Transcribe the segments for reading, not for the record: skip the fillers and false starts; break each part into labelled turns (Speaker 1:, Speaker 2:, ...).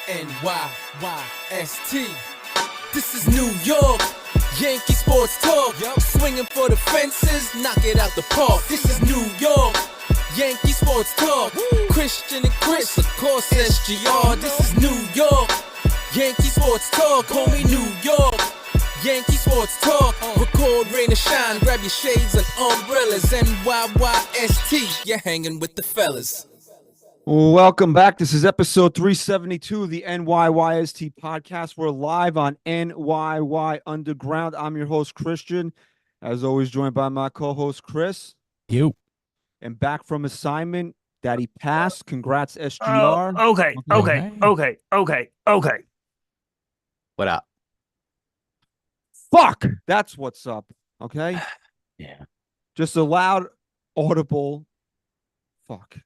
Speaker 1: NYYST. This is New York, Yankee sports talk. Swinging for the fences, knock it out the park. This is New York, Yankee sports talk. Christian and Chris, of course SGR. This is New York, Yankee sports talk. Homie, New York, Yankee sports talk. Record, rain or shine, grab your shades and umbrellas. NYYST, you're hanging with the fellas.
Speaker 2: Welcome back. This is episode 372 of the NYYST podcast. We're live on NYY Underground. I'm your host, Christian. As always, joined by my co-host, Chris.
Speaker 3: You.
Speaker 2: And back from assignment, Daddy passed. Congrats, SGR.
Speaker 3: Okay.
Speaker 4: What up?
Speaker 2: Fuck! That's what's up. Okay?
Speaker 4: Yeah.
Speaker 2: Just a loud, audible fuck.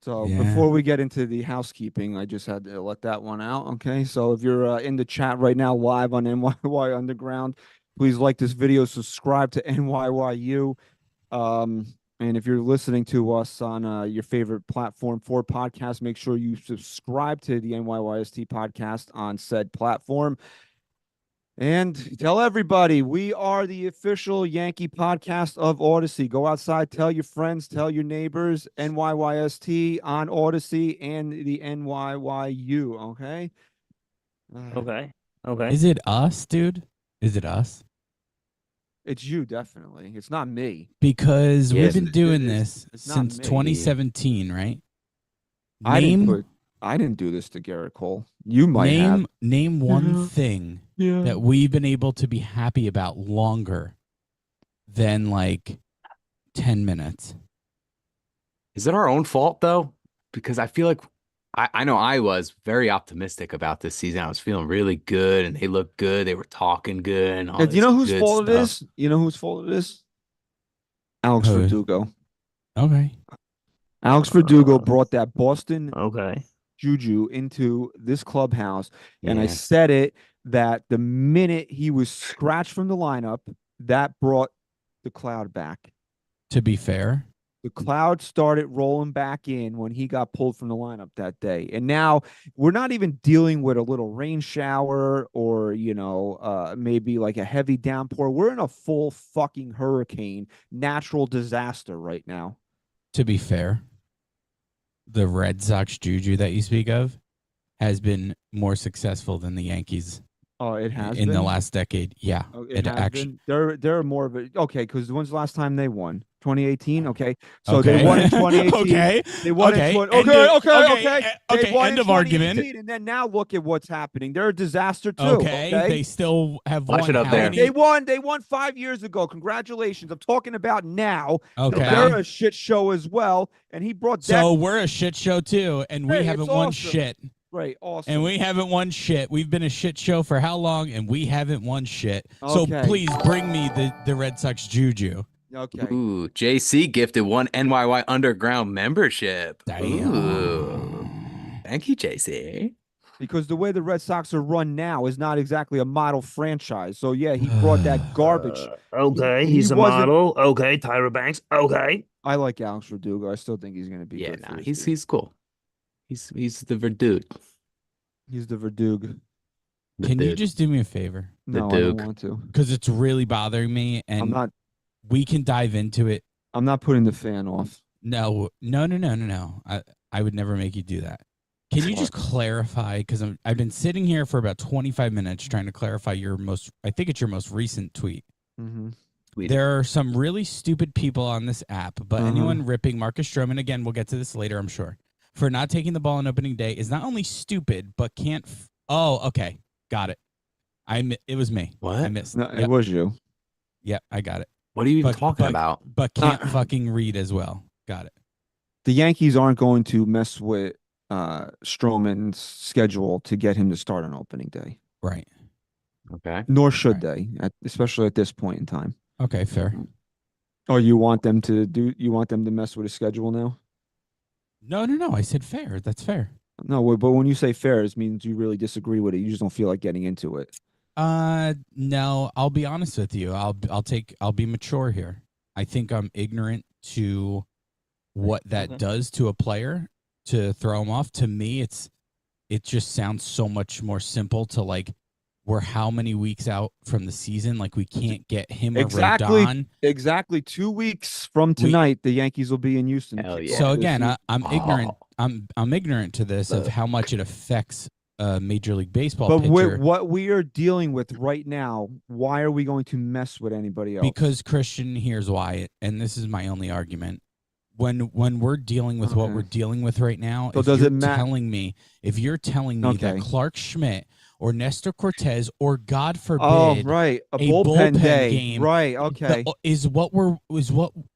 Speaker 2: So before we get into the housekeeping, I just had to let that one out, okay? So if you're in the chat right now live on NYY Underground, please like this video, subscribe to NYYU. And if you're listening to us on your favorite platform for podcasts, make sure you subscribe to the NYYST podcast on said platform. And tell everybody, we are the official Yankee podcast of Odyssey. Go outside, tell your friends, tell your neighbors, NYYST on Odyssey and the NYYU, okay?
Speaker 3: Okay.
Speaker 5: Is it us, dude? Is it us?
Speaker 2: It's you, definitely. It's not me.
Speaker 5: Because we've been doing
Speaker 2: it's
Speaker 5: this
Speaker 2: not
Speaker 5: since
Speaker 2: me.
Speaker 5: 2017, right?
Speaker 2: I didn't do this to Gerrit Cole. You might have.
Speaker 5: Name one thing that we've been able to be happy about longer than like 10 minutes.
Speaker 4: Is it our own fault though? Because I feel like I know I was very optimistic about this season. I was feeling really good and they looked good. They were talking good. And all
Speaker 2: You know whose
Speaker 4: good
Speaker 2: fault it
Speaker 4: stuff.
Speaker 2: is? You know whose fault it is? Alex
Speaker 5: Who?
Speaker 2: Verdugo.
Speaker 5: Okay.
Speaker 2: Alex Verdugo brought that Boston
Speaker 3: Okay.
Speaker 2: juju into this clubhouse, and I
Speaker 4: Yeah.
Speaker 2: said it that the minute he was scratched from the lineup, that brought the cloud back.
Speaker 5: To be fair,
Speaker 2: The cloud started rolling back in when he got pulled from the lineup that day. And now we're not even dealing with a little rain shower or, maybe like a heavy downpour. We're in a full fucking hurricane, natural disaster right now.
Speaker 5: to be fair, the Red Sox juju that you speak of has been more successful than the Yankees
Speaker 2: Oh, it has
Speaker 5: in
Speaker 2: been?
Speaker 5: the last decade. Yeah.
Speaker 2: Oh,
Speaker 5: It
Speaker 2: has
Speaker 5: actually
Speaker 2: been. They're more of a because when's the last time they won? 2018. Okay, so
Speaker 5: Okay.
Speaker 2: they won in 2018.
Speaker 5: Okay.
Speaker 2: They won
Speaker 5: Okay.
Speaker 2: in
Speaker 5: End
Speaker 2: 20.
Speaker 5: of-
Speaker 2: Okay. They
Speaker 5: okay,
Speaker 2: won
Speaker 5: end
Speaker 2: in
Speaker 5: of argument.
Speaker 2: 2018, and then now look at what's happening. They're a disaster too.
Speaker 5: Okay. They still have
Speaker 4: Watch
Speaker 5: won
Speaker 4: it up
Speaker 5: how
Speaker 4: there.
Speaker 5: many-
Speaker 2: They won 5 years ago. Congratulations. I'm talking about now.
Speaker 5: Okay.
Speaker 2: They're a shit show as well, and he brought that.
Speaker 5: So we're a shit show too, and we
Speaker 2: Hey,
Speaker 5: haven't
Speaker 2: it's
Speaker 5: won
Speaker 2: awesome.
Speaker 5: shit.
Speaker 2: Right, awesome.
Speaker 5: And we haven't won shit. We've been a shit show for how long, and we haven't won shit. So
Speaker 2: Okay.
Speaker 5: please bring me the Red Sox juju.
Speaker 2: Okay.
Speaker 4: Ooh, JC gifted one NYY Underground membership.
Speaker 5: Damn.
Speaker 4: Ooh. Thank you, JC.
Speaker 2: Because the way the Red Sox are run now is not exactly a model franchise. So yeah, he brought that garbage.
Speaker 3: Okay.
Speaker 2: He
Speaker 3: He's a
Speaker 2: wasn't-
Speaker 3: model. Okay. Tyra Banks. Okay.
Speaker 2: I like Alex Verdugo. I still think he's going to be
Speaker 4: Yeah,
Speaker 2: good. for
Speaker 4: nah,
Speaker 2: this team.
Speaker 4: he's cool. He's the Verdude.
Speaker 2: He's the Verdugo.
Speaker 4: The
Speaker 5: Can you
Speaker 4: dude.
Speaker 5: just do me a favor?
Speaker 2: No, I don't
Speaker 4: Duke.
Speaker 2: want to.
Speaker 5: Because it's really bothering me,
Speaker 2: I'm
Speaker 5: and
Speaker 2: not.
Speaker 5: we can dive into it.
Speaker 2: I'm not putting the fan off.
Speaker 5: No. I would never make you do that. Can you just clarify? Because I've been sitting here for about 25 minutes trying to clarify I think it's your most recent tweet.
Speaker 2: Mm-hmm.
Speaker 4: Tweet it.
Speaker 5: There are some really stupid people on this app, but
Speaker 2: Uh-huh.
Speaker 5: anyone ripping Marcus Stroman, again, we'll get to this later, I'm sure, for not taking the ball on opening day is not only stupid, but can't. Oh, okay. Got it. It was me.
Speaker 4: What?
Speaker 5: I missed.
Speaker 2: No,
Speaker 5: Yep.
Speaker 2: it was you.
Speaker 5: Yep, I got it.
Speaker 4: What are you even
Speaker 5: But-
Speaker 4: talking
Speaker 5: but-
Speaker 4: about?
Speaker 5: But can't fucking read as well. Got it.
Speaker 2: The Yankees aren't going to mess with Stroman's schedule to get him to start on opening day.
Speaker 5: Right.
Speaker 4: Okay.
Speaker 2: Nor should
Speaker 5: Right.
Speaker 2: they, especially at this point in time.
Speaker 5: Okay, fair.
Speaker 2: Oh, you want them to mess with his schedule now?
Speaker 5: No. I said fair. That's fair.
Speaker 2: No, but when you say fair, it means you really disagree with it. You just don't feel like getting into it.
Speaker 5: No, I'll be honest with you. I'll be mature here. I think I'm ignorant to what that
Speaker 3: Okay.
Speaker 5: does to a player to throw him off. To me, it's it just sounds so much more simple to like, we're how many weeks out from the season? Like we can't get him or Rodón.
Speaker 2: Exactly. 2 weeks from tonight, the Yankees will be in Houston.
Speaker 4: Hell yeah.
Speaker 5: So again, I'm ignorant.
Speaker 4: Oh.
Speaker 5: I'm ignorant to this of how much it affects Major League Baseball
Speaker 2: But
Speaker 5: pitcher.
Speaker 2: what we are dealing with right now, why are we going to mess with anybody else?
Speaker 5: Because Christian, here's why, and this is my only argument. When we're dealing with what we're dealing with right now,
Speaker 2: so
Speaker 5: if
Speaker 2: does
Speaker 5: you're
Speaker 2: it matter?
Speaker 5: If you're telling me that Clark Schmidt or Nestor Cortez or God forbid,
Speaker 2: a bullpen day,
Speaker 5: game,
Speaker 2: right? Okay,
Speaker 5: is what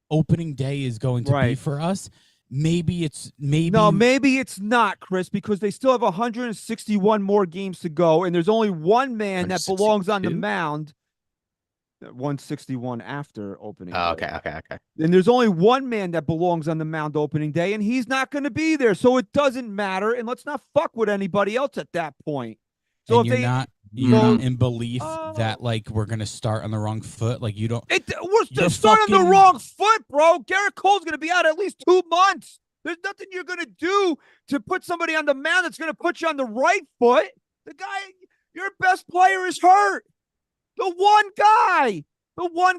Speaker 5: opening day is going to be for us. Maybe it's not, Chris, because they still have 161 more games to go, and there's only one man that belongs on the mound. 161 after opening day.
Speaker 4: Okay.
Speaker 2: And there's only one man that belongs on the mound opening day, and he's not going to be there, so it doesn't matter. And let's not fuck with anybody else at that point. So
Speaker 5: and
Speaker 2: if
Speaker 5: you're not in belief that like we're gonna start on the wrong foot. Like you don't.
Speaker 2: We're still starting on the wrong foot, bro. Gerrit Cole's gonna be out at least 2 months. There's nothing you're gonna do to put somebody on the mound that's gonna put you on the right foot. The guy, your best player, is hurt. The one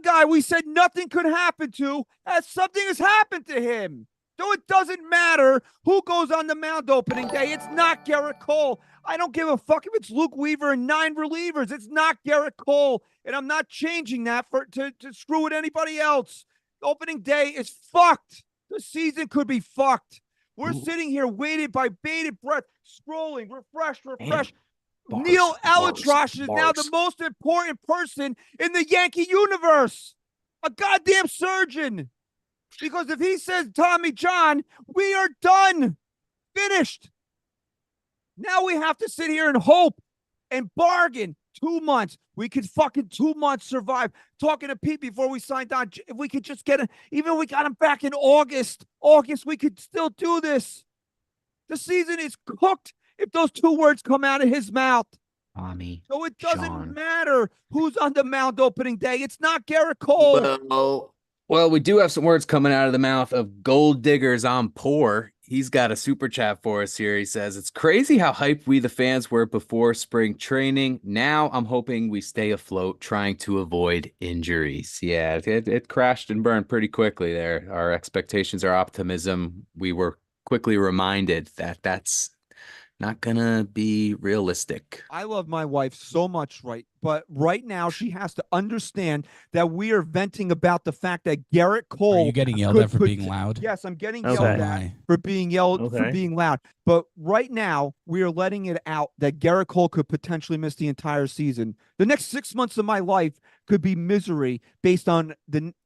Speaker 2: guy we said nothing could happen to, as something has happened to him. So it doesn't matter who goes on the mound opening day. It's not Gerrit Cole. I don't give a fuck if it's Luke Weaver and 9 relievers. It's not Gerrit Cole, and I'm not changing that to screw with anybody else. Opening day is fucked. The season could be fucked. We're sitting here waiting by bated breath, scrolling, refresh. Neil Alitrosh is now the most important person in the Yankee universe. A goddamn surgeon. Because if he says Tommy John, we are done. Finished. Now we have to sit here and hope and bargain. 2 months. We could fucking 2 months survive. Talking to Pete before we signed on. If we could just get him, even if we got him back in August, we could still do this. The season is cooked if those 2 words come out of his mouth.
Speaker 4: Tommy.
Speaker 2: So it doesn't matter who's on the mound opening day. It's not Gerrit Cole.
Speaker 4: Well, we do have some words coming out of the mouth of Gold Diggers on Poor. He's got a super chat for us here. He says, it's crazy how hyped we the fans were before spring training. Now I'm hoping we stay afloat, trying to avoid injuries. Yeah, it crashed and burned pretty quickly there. Our expectations, our optimism, we were quickly reminded that that's not gonna be realistic.
Speaker 2: I love my wife so much, but right now she has to understand that we are venting about the fact that Gerrit Cole.
Speaker 5: Are you getting yelled at for being loud?
Speaker 2: Yes, I'm getting yelled at for being for being loud. But right now we are letting it out that Gerrit Cole could potentially miss the entire season. The next 6 months of my life could be misery based on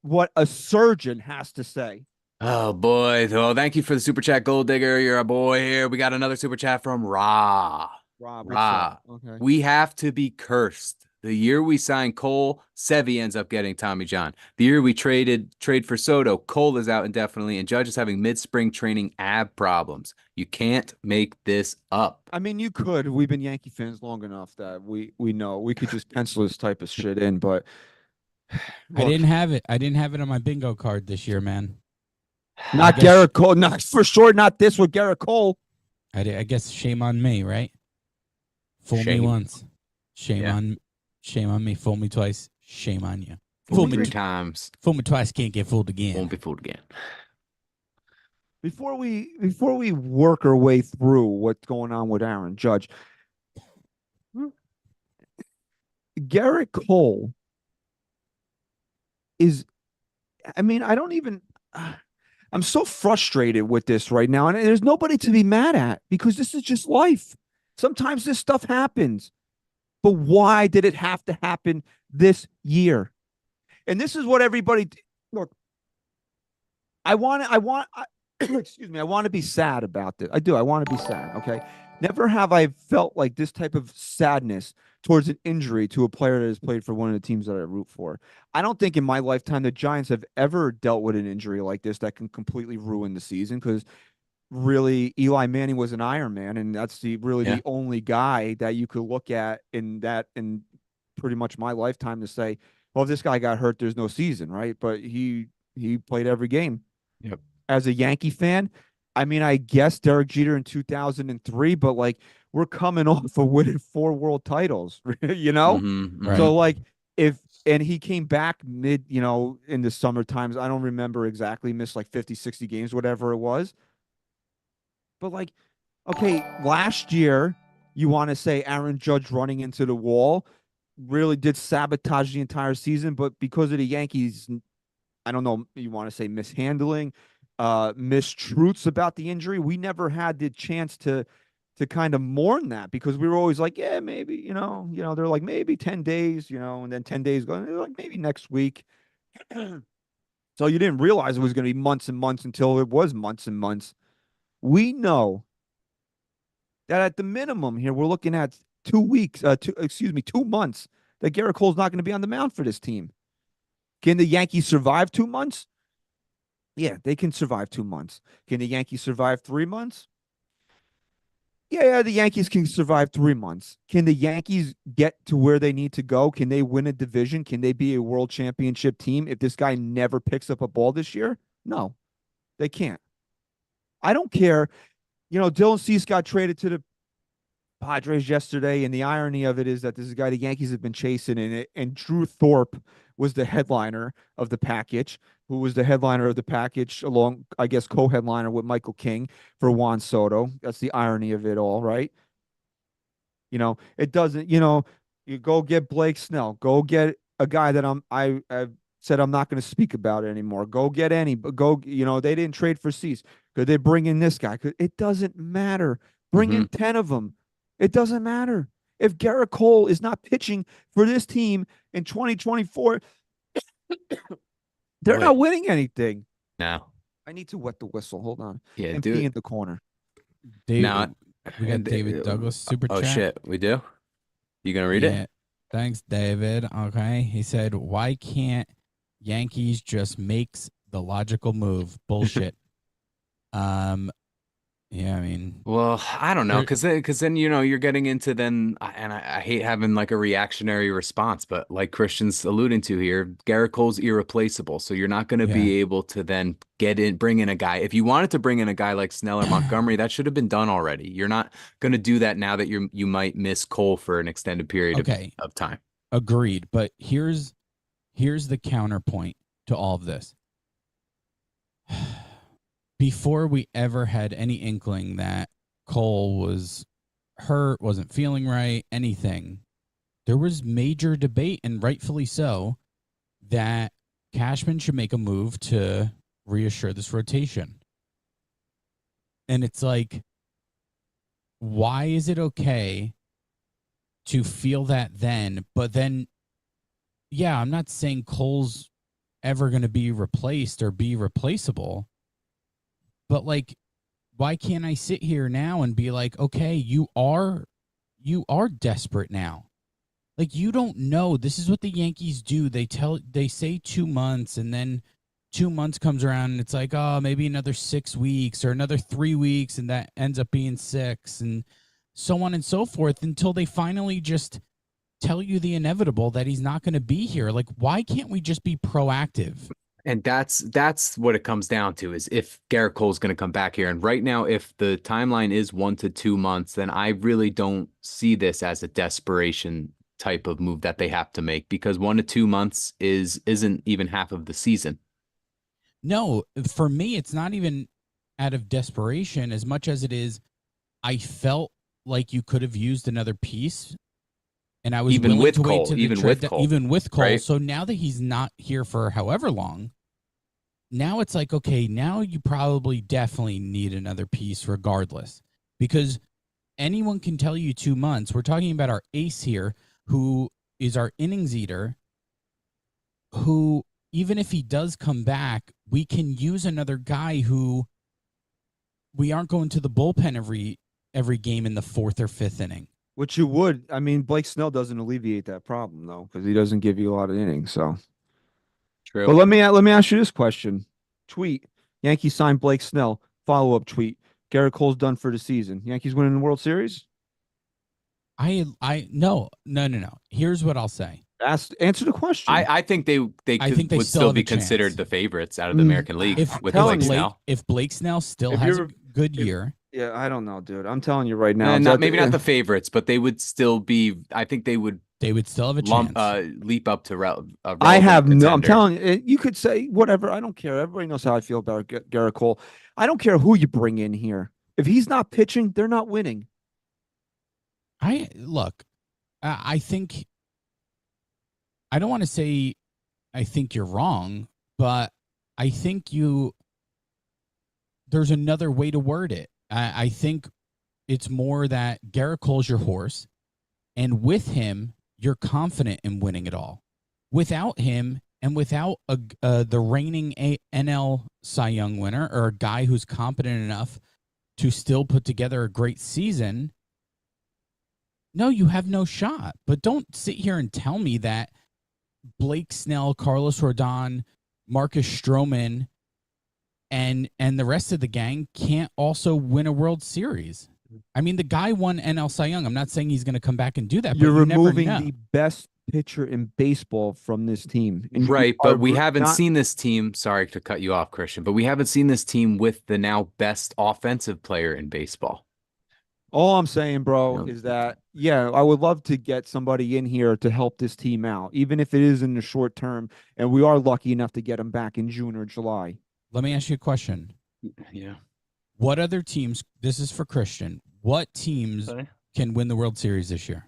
Speaker 2: what a surgeon has to say.
Speaker 4: Oh, boy. Well, thank you for the super chat, Gold Digger. You're a boy here. We got another super chat from Ra.
Speaker 2: Okay.
Speaker 4: We have to be cursed. The year we signed Cole, Sevy ends up getting Tommy John. The year we trade for Soto, Cole is out indefinitely, and Judge is having mid-spring training ab problems. You can't make this up.
Speaker 2: I mean, you could. We've been Yankee fans long enough that we know we could just pencil this type of shit in, but
Speaker 5: look, I didn't have it. I didn't have it on my bingo card this year, man.
Speaker 2: Not Gerrit Cole. Not for sure. Not this with Gerrit Cole.
Speaker 5: I guess shame on me, right? Fool me once. Shame on me. Fool me twice. Shame on you.
Speaker 4: Fool me 3 times.
Speaker 5: Fool me twice. Can't get fooled again.
Speaker 4: Won't be fooled again.
Speaker 2: Before we work our way through what's going on with Aaron Judge, Gerrit Cole is. I mean, I don't even. I'm so frustrated with this right now, and there's nobody to be mad at because this is just life. Sometimes this stuff happens, but why did it have to happen this year? And this is what everybody look. Excuse me. I want to be sad about this. I do. I want to be sad. Okay. Never have I felt like this type of sadness towards an injury to a player that has played for one of the teams that I root for. I don't think in my lifetime the Giants have ever dealt with an injury like this that can completely ruin the season, because really Eli Manning was an Iron Man, and that's the only guy that you could look at in pretty much my lifetime to say, well, if this guy got hurt, there's no season, right? But he played every game.
Speaker 4: Yep.
Speaker 2: As a Yankee fan, I mean, I guess Derek Jeter in 2003, but like we're coming off of winning 4 world titles, you know?
Speaker 4: Right.
Speaker 2: So like and he came back mid, in the summer times. I don't remember exactly, missed like 50, 60 games, whatever it was. But like, okay, last year, you want to say Aaron Judge running into the wall really did sabotage the entire season, but because of the Yankees, I don't know, you want to say mishandling, mistruths about the injury, we never had the chance to kind of mourn that, because we were always like, yeah, maybe, they're like maybe 10 days, and then 10 days going, they're like maybe next week. So you didn't realize it was going to be months and months until it was months and months. We know that at the minimum here, we're looking at 2 weeks, 2 months that Gerrit Cole's not going to be on the mound for this team. Can the Yankees survive 2 months? Yeah, they can survive 2 months. Can the Yankees survive 3 months? Yeah, the Yankees can survive 3 months. Can the Yankees get to where they need to go? Can they win a division? Can they be a world championship team if this guy never picks up a ball this year? No, they can't. I don't care. Dylan Cease got traded to the Padres yesterday, and the irony of it is that this is a guy the Yankees have been chasing, and Drew Thorpe was the headliner of the package, who was the headliner of the package along, I guess, co-headliner with Michael King for Juan Soto. That's the irony of it all, right? It doesn't, you go get Blake Snell, go get a guy that I've said I'm not going to speak about it anymore. Go get they didn't trade for Cease. Could they bring in this guy? It doesn't matter. Bring in 10 of them. It doesn't matter. If Gerrit Cole is not pitching for this team in 2024, they're not winning anything.
Speaker 4: No.
Speaker 2: I need to wet the whistle. Hold on.
Speaker 4: Yeah,
Speaker 2: Empty in the corner.
Speaker 5: We got David Douglas super chat.
Speaker 4: Oh shit, we do? You gonna read it?
Speaker 5: Thanks, David. Okay. He said, why can't Yankees just makes the logical move? Bullshit. Yeah, I mean,
Speaker 4: well, I don't know, because then you're getting into and I hate having like a reactionary response, but like Christian's alluding to here, Gerrit Cole's irreplaceable, so you're not going to be able to then bring in a guy. If you wanted to bring in a guy like Snell or Montgomery, that should have been done already. You're not going to do that now that you might miss Cole for an extended period of time.
Speaker 5: Agreed, but here's the counterpoint to all of this. Before we ever had any inkling that Cole was hurt, wasn't feeling right, anything, there was major debate, and rightfully so, that Cashman should make a move to reassure this rotation. And it's like, why is it okay to feel that then? But then, yeah, I'm not saying Cole's ever going to be replaced or be replaceable. But like, why can't I sit here now and be like, okay, you are desperate now. Like, you don't know. This is what the Yankees do. They say 2 months, and then 2 months comes around and it's like, oh, maybe another 6 weeks or another 3 weeks, and that ends up being 6, and so on and so forth, until they finally just tell you the inevitable that he's not going to be here. Like, why can't we just be proactive?
Speaker 4: And that's what it comes down to, is if Gerrit Cole's going to come back here. And right now, if the timeline is 1 to 2 months, then I really don't see this as a desperation type of move that they have to make, because 1 to 2 months isn't even half of the season.
Speaker 5: No, for me, it's not even out of desperation as much as it is, I felt like you could have used another piece. And I was
Speaker 4: even
Speaker 5: willing
Speaker 4: with
Speaker 5: to wait
Speaker 4: Cole,
Speaker 5: to
Speaker 4: even with Cole,
Speaker 5: even with Cole.
Speaker 4: right?
Speaker 5: So now that he's not here for however long, now it's like, okay, now you probably definitely need another piece regardless, because anyone can tell you 2 months. We're talking about our ace here, who is our innings eater, who, even if he does come back, we can use another guy who we aren't going to the bullpen every game in the 4th or 5th inning.
Speaker 2: Which you would. I mean, Blake Snell doesn't alleviate that problem, though, because he doesn't give you a lot of innings. So
Speaker 4: True.
Speaker 2: But let me ask you this question. Tweet: Yankees signed Blake Snell. Follow-up tweet: Gerrit Cole's done for the season. Yankees winning the World Series?
Speaker 5: No. Here's what I'll say.
Speaker 2: Answer the question.
Speaker 4: I think they would still be considered the favorites out of the American League with Blake Snell.
Speaker 5: If Blake Snell still has a good year,
Speaker 2: Yeah, I don't know, dude. I'm telling you right now.
Speaker 4: And maybe not the favorites, but they would still be. I think they would
Speaker 5: still have a chance.
Speaker 4: Leap up to
Speaker 2: I have
Speaker 4: contender.
Speaker 2: I'm telling you, you could say whatever. I don't care. Everybody knows how I feel about Gerrit Cole. I don't care who you bring in here. If he's not pitching, they're not winning.
Speaker 5: I think I don't want to say I think you're wrong, but I think there's another way to word it. I think it's more that Gerrit Cole's your horse, and with him, you're confident in winning it all. Without him, and without the reigning NL Cy Young winner, or a guy who's competent enough to still put together a great season, no, you have no shot. But don't sit here and tell me that Blake Snell, Carlos Rodón, Marcus Stroman, and the rest of the gang can't also win a World Series. I mean, the guy won NL Cy Young. I'm not saying he's going to come back and do that.
Speaker 2: You're
Speaker 5: but
Speaker 2: removing the best pitcher in baseball from this team. And
Speaker 4: right, but we haven't seen this team. Sorry to cut you off, Christian, but we haven't seen this team with the now best offensive player in baseball.
Speaker 2: All I'm saying, bro, is that, yeah, I would love to get somebody in here to help this team out, even if it is in the short term, and we are lucky enough to get them back in June or July.
Speaker 5: Let me ask you a question.
Speaker 4: Yeah.
Speaker 5: What other teams, this is for Christian, what teams can win the World Series this year?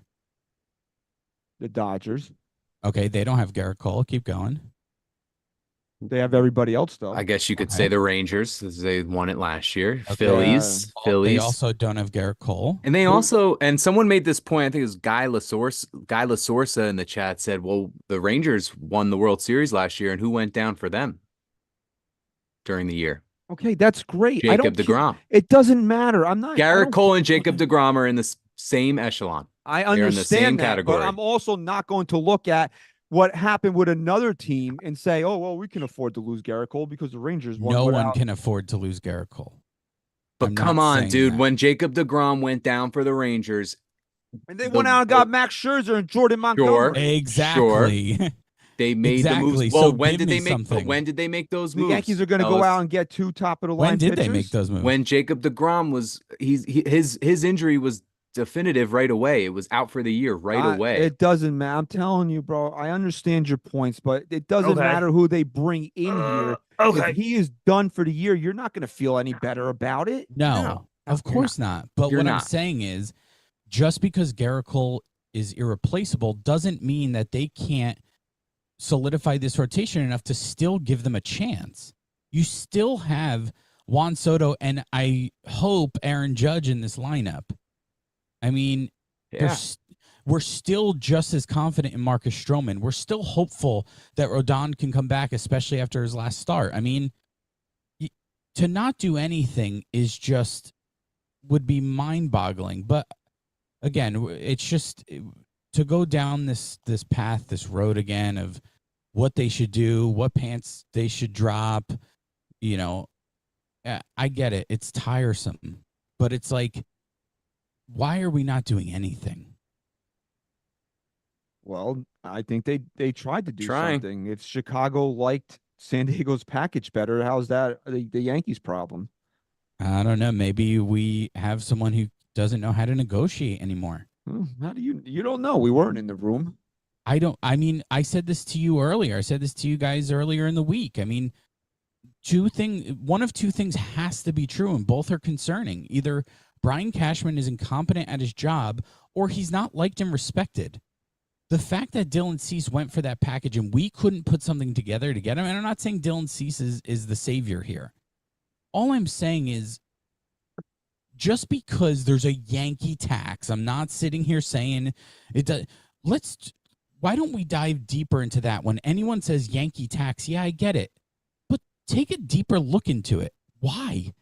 Speaker 2: The Dodgers.
Speaker 5: Okay, they don't have Gerrit Cole. Keep going.
Speaker 2: They have everybody else, though.
Speaker 4: I guess you could say the Rangers, as they won it last year.
Speaker 5: Okay.
Speaker 4: Phillies.
Speaker 5: They also don't have Gerrit Cole.
Speaker 4: And they also, and someone made this point, I think it was Guy Lasorsa in the chat said, well, the Rangers won the World Series last year, and who went down for them during the year?
Speaker 2: Okay, that's great.
Speaker 4: Jacob deGrom.
Speaker 2: It doesn't matter. I'm not.
Speaker 4: Gerrit Cole and Jacob deGrom are in the same echelon.
Speaker 2: I understand
Speaker 4: in the same category.
Speaker 2: but I'm also not going to look at what happened with another team and say, oh, well, we can afford to lose Gerrit Cole because the Rangers won.
Speaker 5: No one can afford to lose Gerrit Cole.
Speaker 4: But come on, dude. When Jacob deGrom went down for the Rangers,
Speaker 2: and they went out and got Max Scherzer and Jordan Montgomery.
Speaker 5: Exactly.
Speaker 4: Sure. They made the moves. Well, when did they make those moves?
Speaker 2: The Yankees are going to go out and get two top of the line.
Speaker 5: When did
Speaker 2: pitchers?
Speaker 5: they make those moves?
Speaker 4: When Jacob deGrom was his injury was definitive right away. It was out for the year right away.
Speaker 2: It doesn't matter. I'm telling you, bro. I understand your points, but it doesn't matter who they bring in here. If he is done for the year, you're not going to feel any better about it.
Speaker 5: No, of course not. But what I'm saying is, just because Gerrit Cole is irreplaceable doesn't mean that they can't solidify this rotation enough to still give them a chance. You still have Juan Soto and I hope Aaron Judge in this lineup. I mean, we're still just as confident in Marcus Stroman. We're still hopeful that Rodón can come back, especially after his last start. I mean, to not do anything would be mind-boggling. But again, it's just to go down this path, this road again of what they should do, what pants they should drop. You know, I get it. It's tiresome, but it's like, why are we not doing anything?
Speaker 2: Well, I think they tried to do something. If Chicago liked San Diego's package better, how's that the Yankees' problem?
Speaker 5: I don't know. Maybe we have someone who doesn't know how to negotiate anymore.
Speaker 2: How do you don't know? We weren't in the room.
Speaker 5: I said this to you earlier. I said this to you guys earlier in the week. I mean, one of two things has to be true, and both are concerning. Either Brian Cashman is incompetent at his job, or he's not liked and respected. The fact that Dylan Cease went for that package and we couldn't put something together to get him, and I'm not saying Dylan Cease is the savior here. All I'm saying is, just because there's a Yankee tax, I'm not sitting here saying it does. Why don't we dive deeper into that? When anyone says Yankee tax, yeah, I get it. But take a deeper look into it. Why?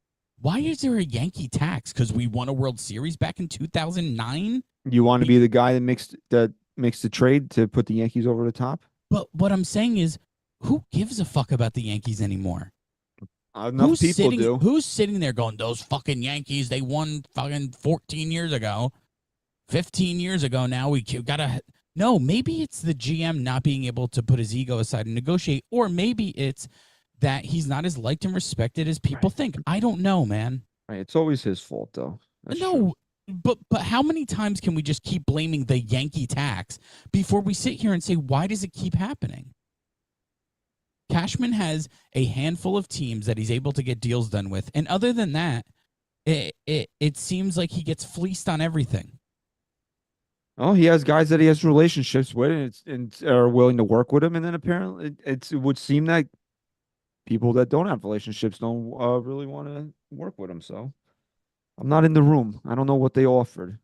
Speaker 5: Why is there a Yankee tax? Because we won a World Series back in 2009?
Speaker 2: You want to be the guy that makes the trade to put the Yankees over the top?
Speaker 5: But what I'm saying is, who gives a fuck about the Yankees anymore?
Speaker 2: Enough people do.
Speaker 5: Who's sitting there going, those fucking Yankees, they won fucking 14 years ago, 15 years ago. Now we gotta... No, maybe it's the GM not being able to put his ego aside and negotiate, or maybe it's that he's not as liked and respected as people think. I don't know, man.
Speaker 2: Right, it's always his fault, though. That's
Speaker 5: No,
Speaker 2: true.
Speaker 5: but how many times can we just keep blaming the Yankee tax before we sit here and say, why does it keep happening? Cashman has a handful of teams that he's able to get deals done with, and other than that, it seems like he gets fleeced on everything.
Speaker 2: Oh, he has guys that he has relationships with and are willing to work with him, and then apparently it would seem that people that don't have relationships don't really want to work with him. So I'm not in the room. I don't know what they offered.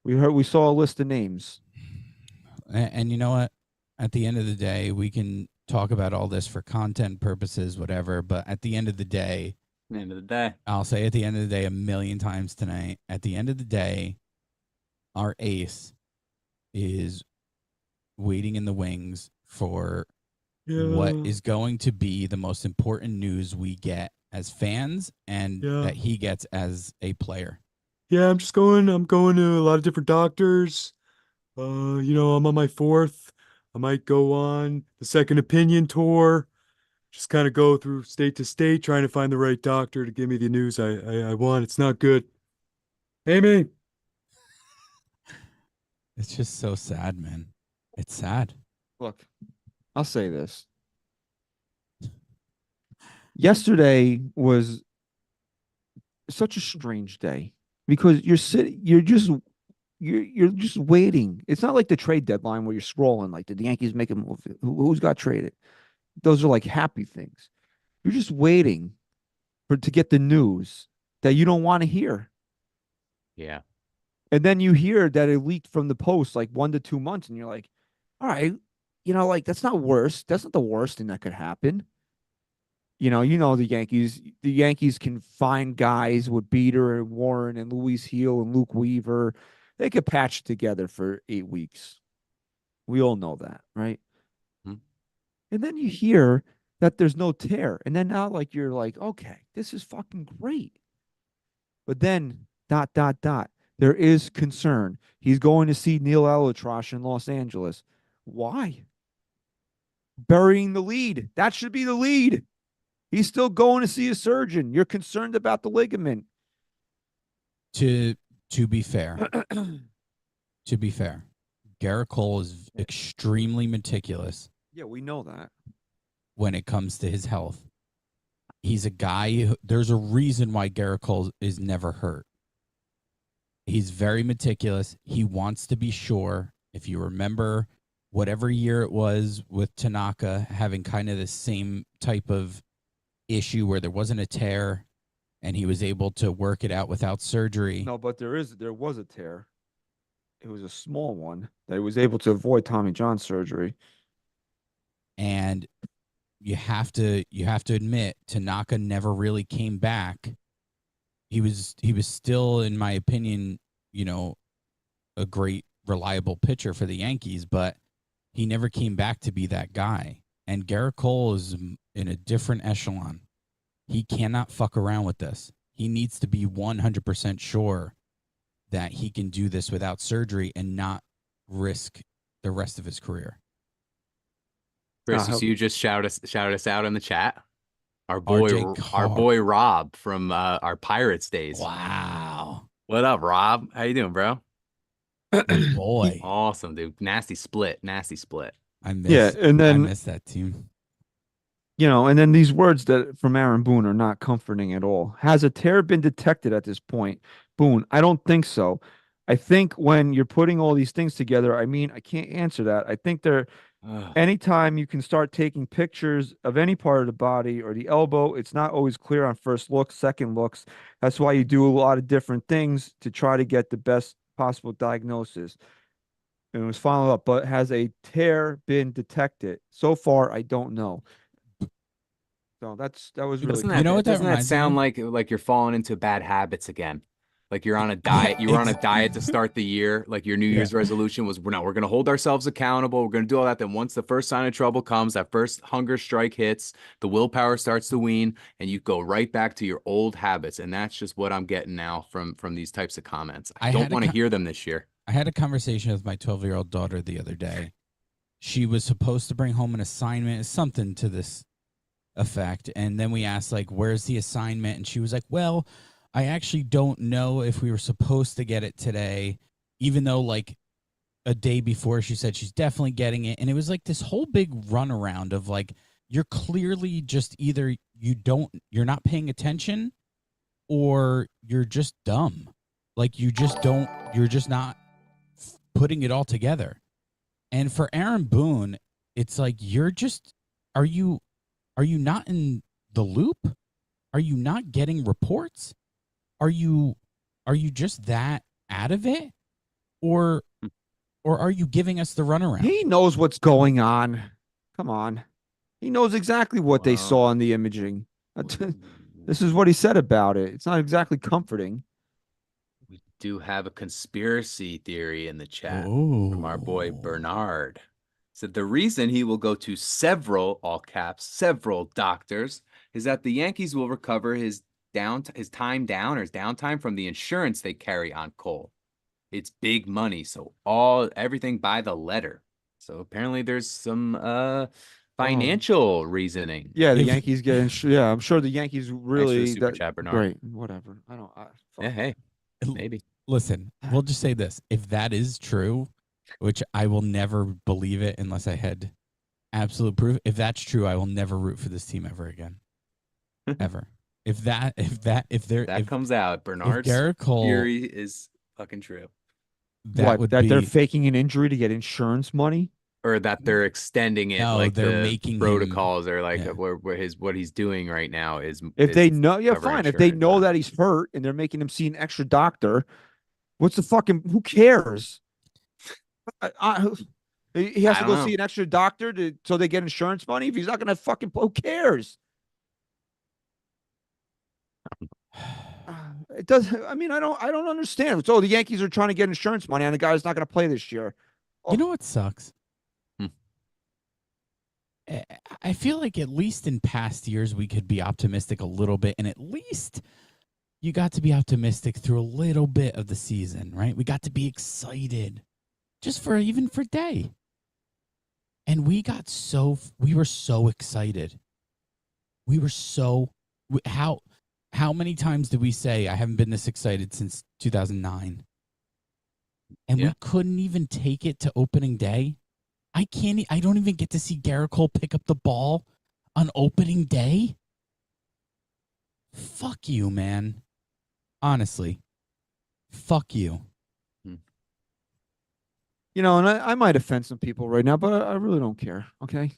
Speaker 2: We saw a list of names.
Speaker 5: And you know what? At the end of the day, we can talk about all this for content purposes, whatever. But at the end of the day, I'll say at the end of the day a million times tonight, at the end of the day, our ace is waiting in the wings for what is going to be the most important news we get as fans and that he gets as a player.
Speaker 6: Yeah, I'm going to a lot of different doctors. I'm on my 4th. I might go on the second opinion tour. Just kind of go through state to state, trying to find the right doctor to give me the news I want. It's not good. Amy.
Speaker 5: It's just so sad, man. It's sad.
Speaker 2: Look, I'll say this. Yesterday was such a strange day because you're just waiting. It's not like the trade deadline where you're scrolling like, did the Yankees make a move? Who's got traded? Those are like happy things. You're just waiting to get the news that you don't want to hear.
Speaker 4: Yeah.
Speaker 2: And then you hear that it leaked from the Post like 1 to 2 months, and you're like, all right, like that's not worse. That's not the worst thing that could happen. The Yankees can find guys with Beater and Warren and Luis Heel and Luke Weaver. They could patch together for 8 weeks. We all know that, right?
Speaker 4: Hmm.
Speaker 2: And then you hear that there's no tear. And then now you're like, okay, this is fucking great. But then ... There is concern. He's going to see Neil Elitrosh in Los Angeles. Why? Burying the lead. That should be the lead. He's still going to see a surgeon. You're concerned about the ligament.
Speaker 5: To be fair, Gerrit Cole is extremely meticulous.
Speaker 2: Yeah, we know that.
Speaker 5: When it comes to his health. He's a guy, there's a reason why Gerrit Cole is never hurt. He's very meticulous. He wants to be sure. If you remember, whatever year it was with Tanaka having kind of the same type of issue where there wasn't a tear and he was able to work it out without surgery.
Speaker 2: No, but there was a tear. It was a small one that he was able to avoid Tommy John surgery.
Speaker 5: And you have to admit, Tanaka never really came back. He was still, in my opinion, a great, reliable pitcher for the Yankees, but he never came back to be that guy. And Gerrit Cole is in a different echelon. He cannot fuck around with this. He needs to be 100% sure that he can do this without surgery and not risk the rest of his career.
Speaker 4: Chris, you just shout us out in the chat. Our boy Rob from our Pirates days.
Speaker 5: Wow.
Speaker 4: What up, Rob? How you doing, bro?
Speaker 5: Boy.
Speaker 4: Awesome, dude. Nasty split.
Speaker 5: I miss that team.
Speaker 2: And then these words that from Aaron Boone are not comforting at all. Has a tear been detected at this point? Boone, I don't think so. I think when you're putting all these things together, I can't answer that. I think anytime you can start taking pictures of any part of the body or the elbow, it's not always clear on first looks, second looks. That's why you do a lot of different things to try to get the best possible diagnosis. And it was followed up, but has a tear been detected? So far, I don't know. So that was really.
Speaker 4: Doesn't that sound like you're falling into bad habits again? Like you're on a diet. You were on a diet to start the year. Like your New Year's resolution was, we're going to hold ourselves accountable. We're going to do all that. Then once the first sign of trouble comes, that first hunger strike hits, the willpower starts to wane, and you go right back to your old habits. And that's just what I'm getting now from these types of comments. I don't want to hear them this year.
Speaker 5: I had a conversation with my 12-year-old daughter the other day. She was supposed to bring home an assignment, something to this effect. And then we asked, where's the assignment? And she was like, well, I actually don't know if we were supposed to get it today, even though like a day before she said she's definitely getting it. And it was like this whole big runaround of like, you're clearly just either you're not paying attention or you're just dumb. Like you're just not putting it all together. And for Aaron Boone, it's like, are you not in the loop? Are you not getting reports? Are you just that out of it? Or are you giving us the runaround?
Speaker 2: He knows what's going on. Come on. He knows exactly what they saw in the imaging. This is what he said about it. It's not exactly comforting.
Speaker 4: We do have a conspiracy theory in the chat from our boy Bernard. Said the reason he will go to several, all caps, several doctors is that the Yankees will recover his downtime from the insurance they carry on Cole. It's big money, so everything by the letter. So apparently there's some financial reasoning.
Speaker 2: Yeah, the Yankees get yeah, I'm sure the Yankees really
Speaker 4: super chat, Bernard.
Speaker 2: Great, whatever.
Speaker 4: Yeah, hey, maybe.
Speaker 5: Listen, we'll just say this. If that is true, which I will never believe it unless I had absolute proof. If that's true, I will never root for this team ever again. Ever. If that
Speaker 4: comes out, Bernard's
Speaker 5: Gerrit Cole
Speaker 4: theory is fucking true.
Speaker 2: That they're faking an injury to get insurance money?
Speaker 4: Or that they're extending it,
Speaker 5: no,
Speaker 4: like
Speaker 5: they're
Speaker 4: the
Speaker 5: making
Speaker 4: protocols are like what he's doing right now is.
Speaker 2: If they know, yeah, fine.
Speaker 4: insurance.
Speaker 2: If they know that he's hurt and they're making him see an extra doctor, what's the fucking? Who cares? He has to go see an extra doctor so they get insurance money. If he's not gonna fucking, who cares? It does. I mean, I don't understand. So the Yankees are trying to get insurance money, and the guy's not going to play this year.
Speaker 5: You know what sucks? I feel like at least in past years we could be optimistic a little bit, and at least you got to be optimistic through a little bit of the season, right? We got to be excited, just for even for a day, and we were so excited. We were so how many times did we say I haven't been this excited since 2009? And we couldn't even take it to opening day. I don't even get to see Gerrit Cole pick up the ball on opening day. Fuck you, man. Honestly. Fuck you.
Speaker 2: You know, and I might offend some people right now, but I really don't care. Okay.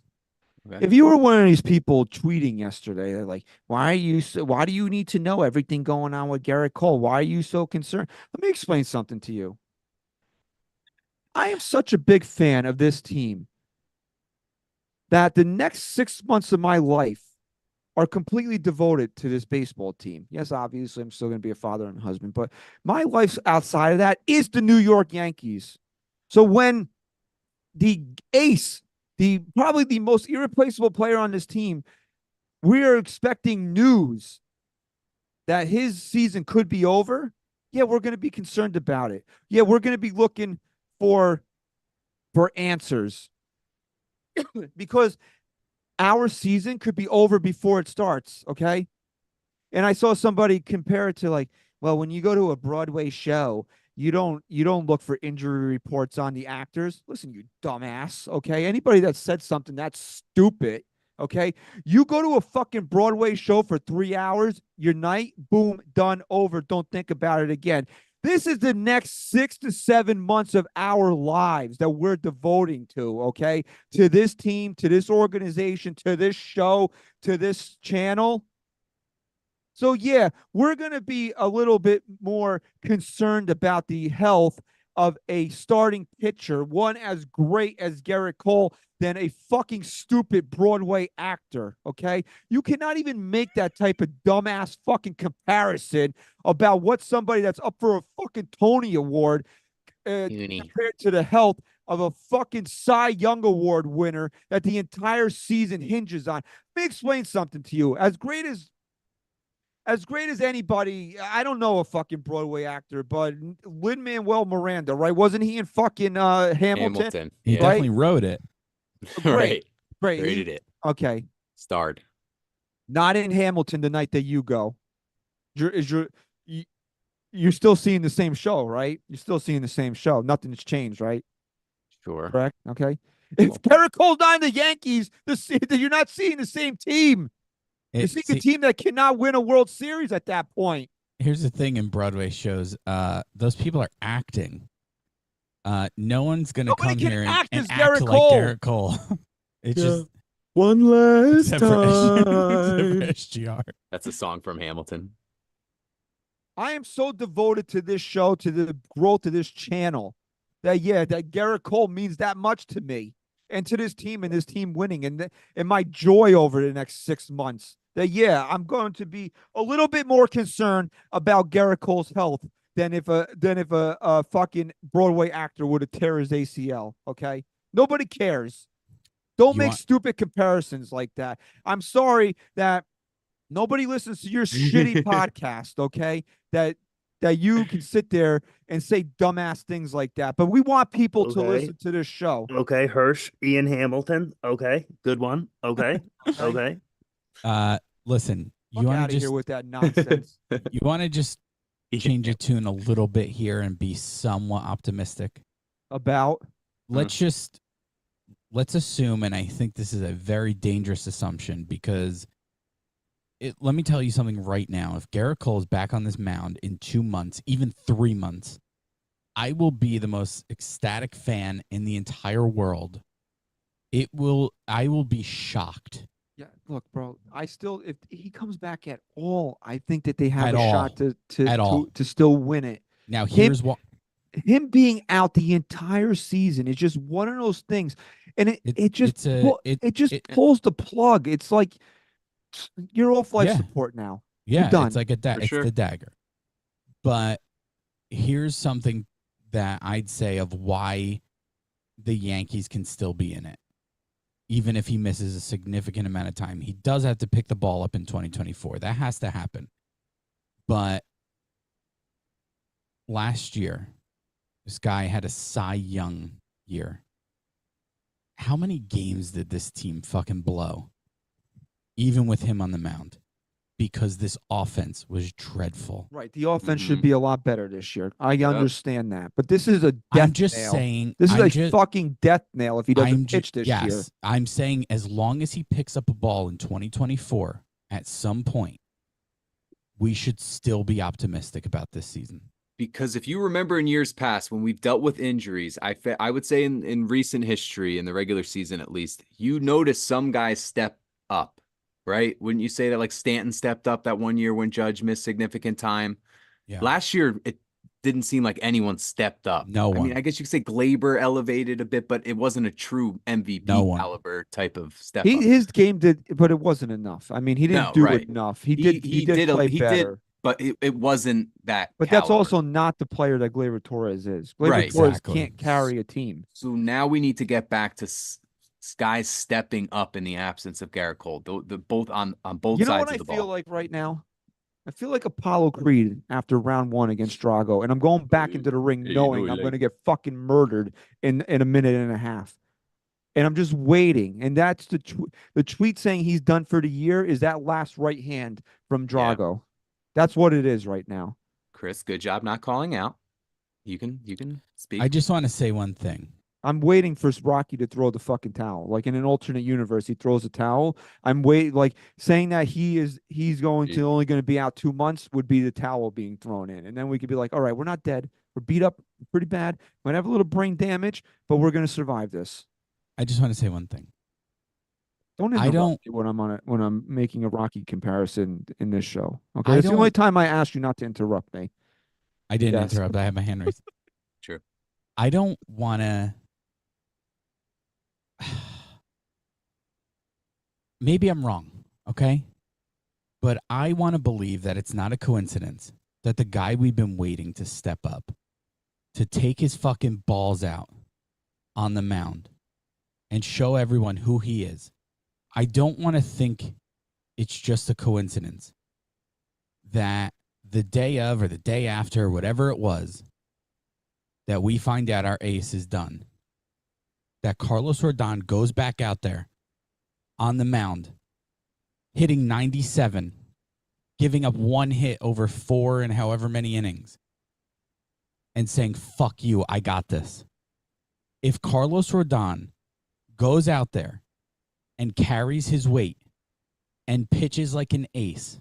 Speaker 2: If you were one of these people tweeting yesterday, they're like, why do you need to know everything going on with Gerrit Cole? Why are you so concerned? Let me explain something to you. I am such a big fan of this team that the next 6 months of my life are completely devoted to this baseball team. Yes, obviously, I'm still going to be a father and husband, but my life outside of that is the New York Yankees. So when the ace, probably the most irreplaceable player on this team, we are expecting news that his season could be over. Yeah, we're going to be concerned about it. Yeah, we're going to be looking for answers because our season could be over before it starts. Okay. And I saw somebody compare it to like, well, when you go to a Broadway show, you don't look for injury reports on the actors. Listen, you dumbass. Okay. Anybody that said something that's stupid. Okay. You go to a fucking Broadway show for 3 hours, your night, boom, done, over. Don't think about it again. This is the next 6 to 7 months of our lives that we're devoting to, okay? To this team, to this organization, to this show, to this channel. So, yeah, we're going to be a little bit more concerned about the health of a starting pitcher, one as great as Gerrit Cole, than a fucking stupid Broadway actor, okay? You cannot even make that type of dumbass fucking comparison about what somebody that's up for a fucking Tony Award compared to the health of a fucking Cy Young Award winner that the entire season hinges on. Let me explain something to you. As great as anybody, I don't know a fucking Broadway actor, but Lin-Manuel Miranda, right? Wasn't he in fucking Hamilton?
Speaker 5: He definitely wrote it.
Speaker 2: Great.
Speaker 4: Rated it.
Speaker 2: Okay.
Speaker 4: Starred.
Speaker 2: Not in Hamilton the night that you go. you're still seeing the same show, right? You're still seeing the same show. Nothing's changed, right?
Speaker 4: Sure.
Speaker 2: Correct. Okay. If Gerrit Cole's not in the Yankees, you're not seeing the same team. You're seeing a team that cannot win a World Series at that point.
Speaker 5: Here's the thing in Broadway shows, those people are acting. No one's going to come here and act like Gerrit Cole. It's just
Speaker 6: one last
Speaker 5: except
Speaker 6: time.
Speaker 5: For SGR.
Speaker 4: That's a song from Hamilton.
Speaker 2: I am so devoted to this show, to the growth of this channel, that Gerrit Cole means that much to me and to this team and this team winning and my joy over the next 6 months. That I'm going to be a little bit more concerned about Gerrit Cole's health than if a fucking Broadway actor would have tear his ACL. Okay, nobody cares. Don't make stupid comparisons like that. I'm sorry that nobody listens to your shitty podcast. Okay, that you can sit there and say dumbass things like that. But we want people to listen to this show.
Speaker 3: Okay, Hirsch, Ian Hamilton. Okay, good one. Okay, okay.
Speaker 5: Listen,
Speaker 2: you want to just here with that nonsense.
Speaker 5: You want to just change your tune a little bit here and be somewhat optimistic
Speaker 2: about.
Speaker 5: Let's assume, and I think this is a very dangerous assumption because let me tell you something right now. If Gerrit Cole is back on this mound in 2 months, even 3 months, I will be the most ecstatic fan in the entire world. I will be shocked.
Speaker 2: Yeah, look, bro. If he comes back at all, I think that they have a shot to still win it.
Speaker 5: Now, here's what.
Speaker 2: Him being out the entire season is just one of those things, and it just pulls the plug. It's like you're off life support now.
Speaker 5: Yeah,
Speaker 2: you're done.
Speaker 5: It's like it's the dagger. But here's something that I'd say of why the Yankees can still be in it, even if he misses a significant amount of time. He does have to pick the ball up in 2024. That has to happen. But last year, this guy had a Cy Young year. How many games did this team fucking blow? Even with him on the mound. Because this offense was dreadful.
Speaker 2: Right. The offense should be a lot better this year. I understand that. But this is a death nail. This is a fucking death nail if he doesn't pitch this year.
Speaker 5: I'm saying as long as he picks up a ball in 2024, at some point, we should still be optimistic about this season.
Speaker 4: Because if you remember in years past, when we've dealt with injuries, I would say in recent history, in the regular season at least, you notice some guys step up, right? Wouldn't you say that like Stanton stepped up that one year when Judge missed significant time?
Speaker 5: Yeah.
Speaker 4: Last year, it didn't seem like anyone stepped up.
Speaker 5: No one.
Speaker 4: I mean, I guess you could say Glaber elevated a bit, but it wasn't a true MVP caliber type of step up.
Speaker 2: His game did, but it wasn't enough. I mean, he didn't do enough. He did play better.
Speaker 4: But it wasn't that.
Speaker 2: But
Speaker 4: caliber.
Speaker 2: that's also not the player that Gleyber Torres is. Gleyber Torres can't carry a team.
Speaker 4: So now we need to get back to guys stepping up in the absence of Gerrit Cole. The both on both sides of the ball.
Speaker 2: You know what I feel like right now? I feel like Apollo Creed after round 1 against Drago, and I'm going back into the ring knowing I'm going to get fucking murdered in a minute and a half. And I'm just waiting. And that's the tweet saying he's done for the year is that last right hand from Drago. Yeah. That's what it is right now.
Speaker 4: Chris, good job not calling out. You can speak.
Speaker 5: I just want to say one thing.
Speaker 2: I'm waiting for Rocky to throw the fucking towel. Like in an alternate universe, he throws a towel. I'm waiting, like saying that he's only going to be out 2 months would be the towel being thrown in. And then we could be like, all right, we're not dead. We're beat up pretty bad. Might have a little brain damage, but we're going to survive this.
Speaker 5: I just want to say one thing.
Speaker 2: Don't interrupt me when I'm making a Rocky comparison in this show. Okay, it's the only time I asked you not to interrupt me.
Speaker 5: I didn't interrupt. I had my hand raised.
Speaker 4: Sure.
Speaker 5: I don't want to. Maybe I'm wrong. Okay, but I want to believe that it's not a coincidence that the guy we've been waiting to step up, to take his fucking balls out on the mound, and show everyone who he is. I don't want to think it's just a coincidence that the day of or the day after, or whatever it was, that we find out our ace is done. That Carlos Rodón goes back out there on the mound, hitting 97 giving up 1 hit over 4 and however many innings and saying, fuck you, I got this. If Carlos Rodón goes out there and carries his weight and pitches like an ace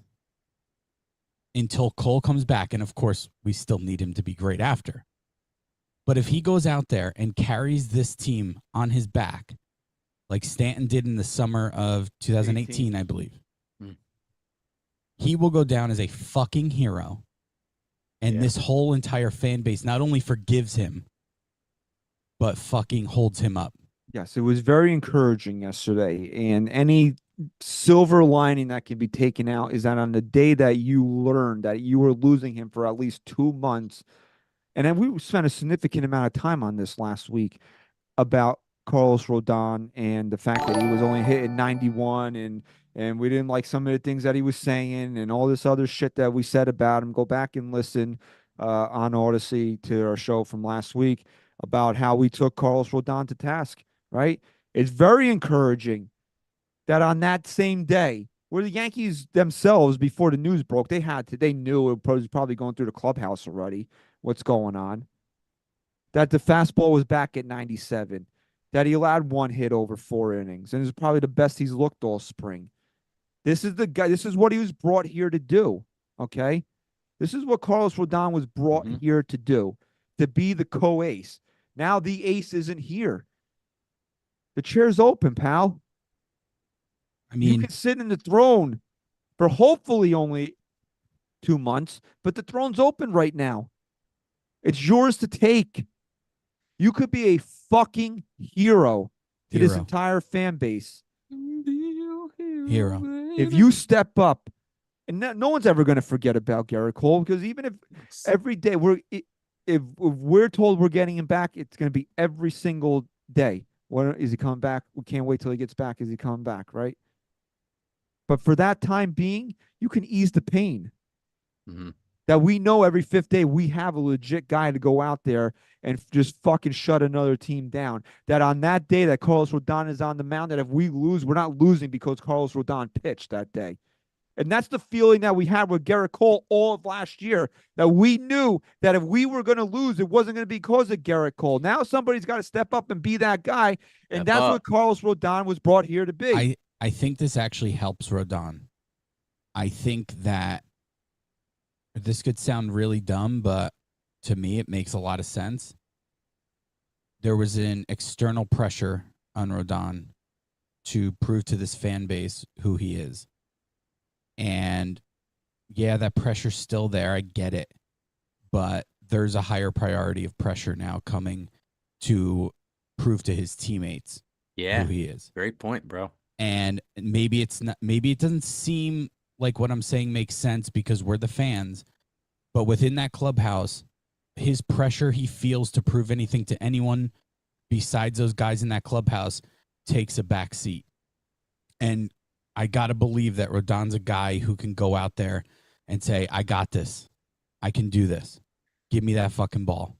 Speaker 5: until Cole comes back, and of course, we still need him to be great after. But if he goes out there and carries this team on his back, like Stanton did in the summer of 2018, I believe, he will go down as a fucking hero. And this whole entire fan base not only forgives him, but fucking holds him up.
Speaker 2: Yes, it was very encouraging yesterday. And any silver lining that can be taken out is that on the day that you learned that you were losing him for at least 2 months, and then we spent a significant amount of time on this last week about Carlos Rodón and the fact that he was only hitting 91 and we didn't like some of the things that he was saying and all this other shit that we said about him. Go back and listen on Odyssey to our show from last week about how we took Carlos Rodón to task, right? It's very encouraging that on that same day, where the Yankees themselves, before the news broke, they knew it was probably going through the clubhouse already, what's going on, that the fastball was back at 97, that he allowed 1 hit over 4 innings, and it's probably the best he's looked all spring. This is the guy. This is what he was brought here to do, okay? This is what Carlos Rodón was brought here to do, to be the co-ace. Now the ace isn't here. The chair's open, pal.
Speaker 5: I mean,
Speaker 2: you can sit in the throne for hopefully only 2 months, but the throne's open right now. It's yours to take. You could be a fucking hero to this entire fan base.
Speaker 5: Hero.
Speaker 2: If you step up, and no one's ever going to forget about Gerrit Cole, because even if every day if we're told we're getting him back, it's going to be every single day. When is he coming back? We can't wait till he gets back. Is he coming back, right? But for that time being, you can ease the pain. That we know every 5th day we have a legit guy to go out there and just fucking shut another team down. That on that day that Carlos Rodón is on the mound, that if we lose, we're not losing because Carlos Rodón pitched that day. And that's the feeling that we had with Gerrit Cole all of last year, that we knew that if we were going to lose, it wasn't going to be because of Gerrit Cole. Now somebody's got to step up and be that guy, and that's what Carlos Rodón was brought here to be.
Speaker 5: I think this actually helps Rodón. I think that this could sound really dumb, but to me, it makes a lot of sense. There was an external pressure on Rodón to prove to this fan base who he is. And yeah, that pressure's still there. I get it. But there's a higher priority of pressure now coming to prove to his teammates who he is.
Speaker 4: Great point, bro.
Speaker 5: And maybe it's not, maybe it doesn't seem like what I'm saying makes sense because we're the fans, but within that clubhouse, his pressure he feels to prove anything to anyone besides those guys in that clubhouse takes a back seat. And I got to believe that Rodon's a guy who can go out there and say, I got this. I can do this. Give me that fucking ball.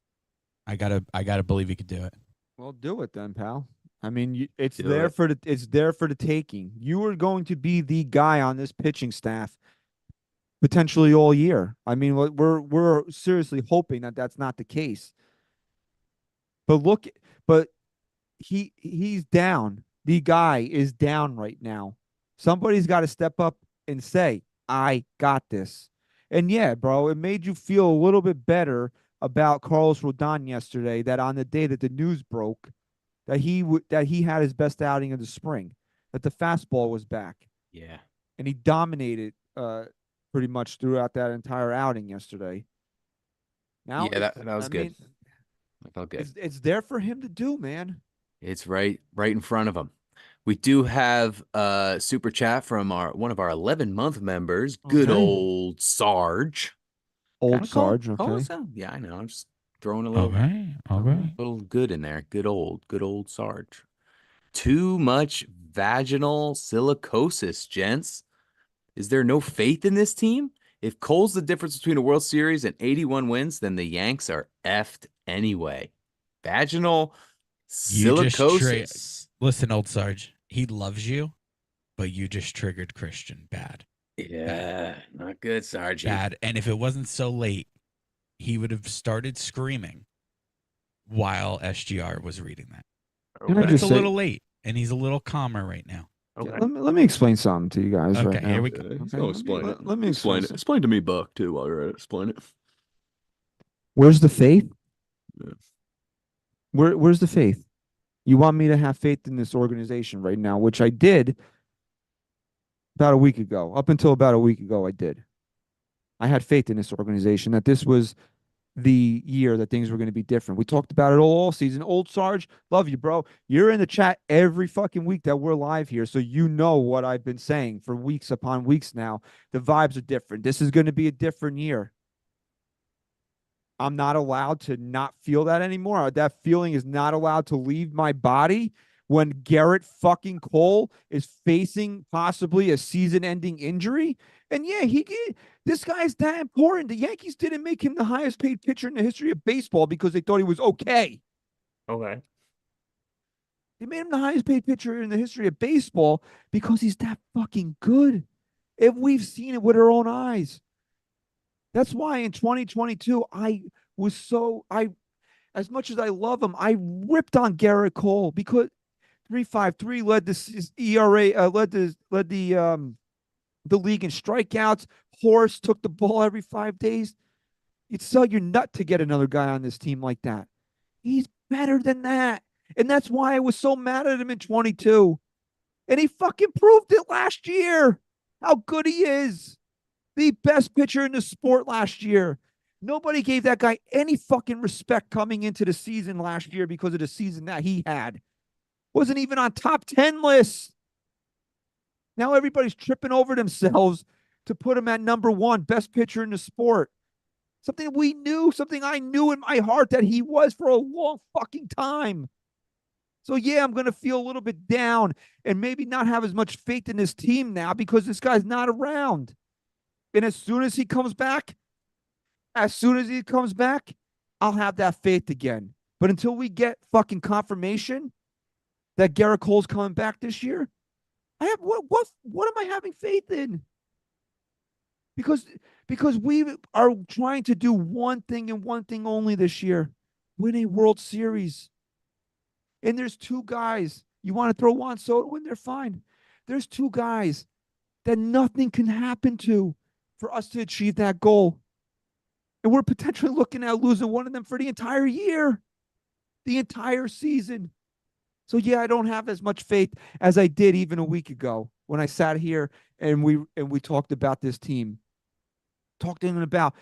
Speaker 5: I gotta believe he could do it.
Speaker 2: Well, do it then, pal. I mean, it's there for the taking. You are going to be the guy on this pitching staff potentially all year. I mean, we're seriously hoping that that's not the case. But he's down. The guy is down right now. Somebody's got to step up and say, I got this. And yeah, bro, it made you feel a little bit better about Carlos Rodón yesterday, that on the day that the news broke, that he had his best outing of the spring, that the fastball was back.
Speaker 4: Yeah.
Speaker 2: And he dominated pretty much throughout that entire outing yesterday. Now,
Speaker 4: yeah, that was good. That felt good.
Speaker 2: It's there for him to do, man.
Speaker 4: It's right in front of him. We do have a super chat from one of our 11-month members, good old Sarge.
Speaker 2: Old Sarge, okay.
Speaker 4: Yeah, I know. I'm just throwing a little good in there. Good old Sarge. Too much vaginal silicosis, gents. Is there no faith in this team? If Cole's the difference between a World Series and 81 wins, then the Yanks are effed anyway. Vaginal silicosis.
Speaker 5: Listen, old Sarge, he loves you, but you just triggered Christian bad.
Speaker 4: Yeah, not good, Sergeant.
Speaker 5: Bad. And if it wasn't so late, he would have started screaming while SGR was reading that. But it's a little late, and he's a little calmer right now.
Speaker 3: Okay.
Speaker 2: Let me explain something to you guys right
Speaker 5: Okay,
Speaker 2: now.
Speaker 5: here we go.
Speaker 6: Okay, explain it.
Speaker 2: Let me explain it.
Speaker 6: Explain to me, Buck, too, while you're at it. Explain it.
Speaker 2: Where's the faith?
Speaker 6: Yeah.
Speaker 2: Where's the faith? You want me to have faith in this organization right now, which I did about a week ago. Up until about a week ago, I did. I had faith in this organization that this was the year that things were going to be different. We talked about it all season. Old Sarge, love you, bro. You're in the chat every fucking week that we're live here, so you know what I've been saying for weeks upon weeks now. The vibes are different. This is going to be a different year. I'm not allowed to not feel that anymore. That feeling is not allowed to leave my body when Gerrit fucking Cole is facing possibly a season-ending injury. And yeah, this guy's that important. The Yankees didn't make him the highest paid pitcher in the history of baseball because they thought he was okay.
Speaker 3: Okay.
Speaker 2: They made him the highest paid pitcher in the history of baseball because he's that fucking good. If we've seen it with our own eyes. That's why in 2022, as much as I love him, I ripped on Gerrit Cole because 3.53 led this ERA, led the league in strikeouts. Horse took the ball every 5 days. You'd sell your nut to get another guy on this team like that. He's better than that. And that's why I was so mad at him in 22. And he fucking proved it last year. How good he is. The best pitcher in the sport last year. Nobody gave that guy any fucking respect coming into the season last year because of the season that he had. Wasn't even on top 10 lists. Now everybody's tripping over themselves to put him at number one, best pitcher in the sport. Something we knew, something I knew in my heart that he was for a long fucking time. So yeah, I'm going to feel a little bit down and maybe not have as much faith in this team now because this guy's not around. And as soon as he comes back, I'll have that faith again. But until we get fucking confirmation that Gerrit Cole's coming back this year, what am I having faith in? Because we are trying to do one thing and one thing only this year, win a World Series. And there's two guys. You want to throw Juan Soto in there? Fine. There's two guys that nothing can happen to for us to achieve that goal. And we're potentially looking at losing one of them for the entire year, the entire season. So yeah, I don't have as much faith as I did even a week ago when I sat here and we talked about this team. Talked to him about,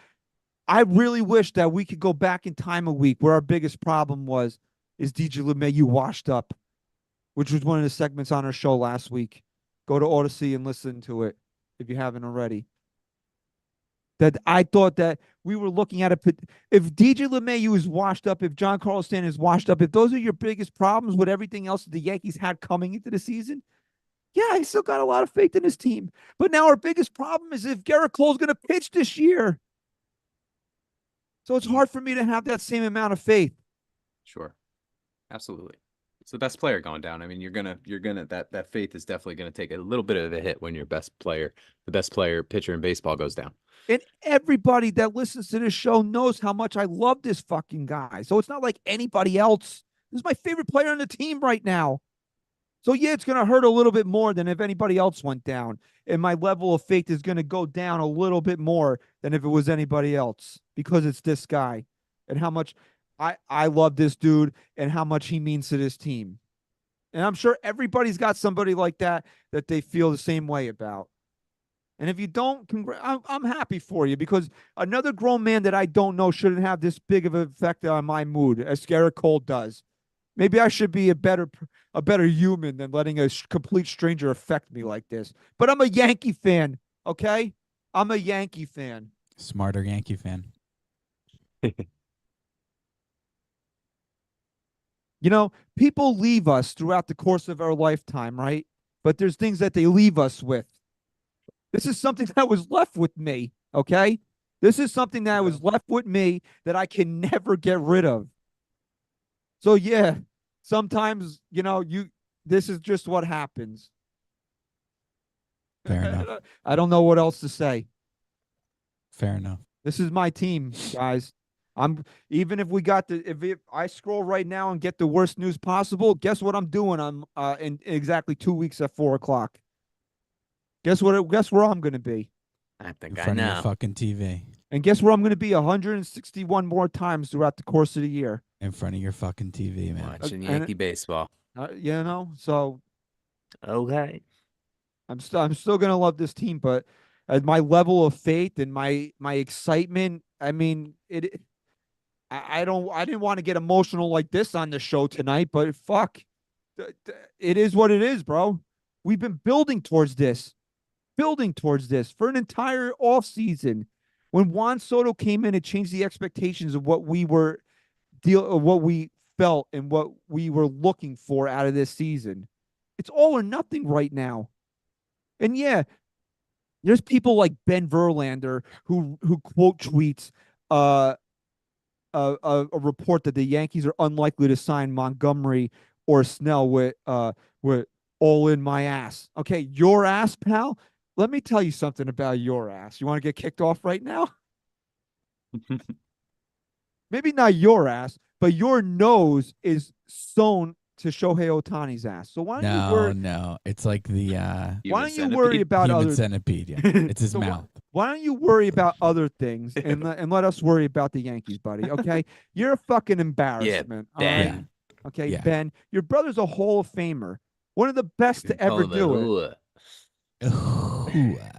Speaker 2: I really wish that we could go back in time a week where our biggest problem is DJ LeMahieu washed up, which was one of the segments on our show last week. Go to Odyssey and listen to it if you haven't already. That I thought that we were looking at if DJ LeMahieu is washed up, if Giancarlo Stanton is washed up, if those are your biggest problems with everything else that the Yankees had coming into the season, yeah, I still got a lot of faith in this team. But now our biggest problem is if Gerrit Cole's going to pitch this year. So it's hard for me to have that same amount of faith.
Speaker 4: Sure. Absolutely. It's the best player going down. I mean, that faith is definitely going to take a little bit of a hit when the best player pitcher in baseball goes down.
Speaker 2: And everybody that listens to this show knows how much I love this fucking guy. So it's not like anybody else. This is my favorite player on the team right now. So yeah, it's going to hurt a little bit more than if anybody else went down. And my level of faith is going to go down a little bit more than if it was anybody else because it's this guy and how much I love this dude and how much he means to this team. And I'm sure everybody's got somebody like that they feel the same way about. And if you don't, I'm happy for you because another grown man that I don't know shouldn't have this big of an effect on my mood as Gerrit Cole does. Maybe I should be a better human than letting a complete stranger affect me like this. But I'm a Yankee fan, okay? I'm a Yankee fan.
Speaker 5: Smarter Yankee fan.
Speaker 2: You know, people leave us throughout the course of our lifetime, right? But there's things that they leave us with. This is something that was left with me, okay? This is something that was left with me that I can never get rid of. So yeah, sometimes, this is just what happens.
Speaker 5: Fair enough.
Speaker 2: I don't know what else to say.
Speaker 5: Fair enough.
Speaker 2: This is my team, guys. Even if we got if I scroll right now and get the worst news possible, guess what I'm doing? I'm in exactly 2 weeks at 4:00. Guess where I'm gonna be?
Speaker 4: I think
Speaker 5: In
Speaker 4: I
Speaker 5: front of
Speaker 4: know.
Speaker 5: your fucking TV.
Speaker 2: And guess where I'm gonna be 161 more times throughout the course of the year?
Speaker 5: In front of your fucking TV, man.
Speaker 4: Watching Yankee baseball.
Speaker 2: So
Speaker 3: Okay.
Speaker 2: I'm still gonna love this team, but at my level of faith and my excitement, I mean I didn't want to get emotional like this on the show tonight, but fuck, it is what it is, bro. We've been building towards this for an entire off season. When Juan Soto came in, it changed the expectations of what we felt and what we were looking for out of this season. It's all or nothing right now. And yeah, there's people like Ben Verlander who quote tweets a report that the Yankees are unlikely to sign Montgomery or Snell with all in my ass. Okay, your ass, pal. Let me tell you something about your ass. You want to get kicked off right now? Maybe not your ass, but your nose is sewn to Shohei Ohtani's ass. So why don't you worry?
Speaker 5: No. It's like the
Speaker 2: Why don't you worry about
Speaker 5: human
Speaker 2: other?
Speaker 5: centipede. Yeah. It's his
Speaker 2: So
Speaker 5: mouth.
Speaker 2: Why don't you worry about other things and let us worry about the Yankees, buddy? Okay, you're a fucking embarrassment. All right?
Speaker 4: Ben.
Speaker 2: Okay,
Speaker 5: Yeah.
Speaker 2: Ben, your brother's a Hall of Famer, one of the best to ever do it.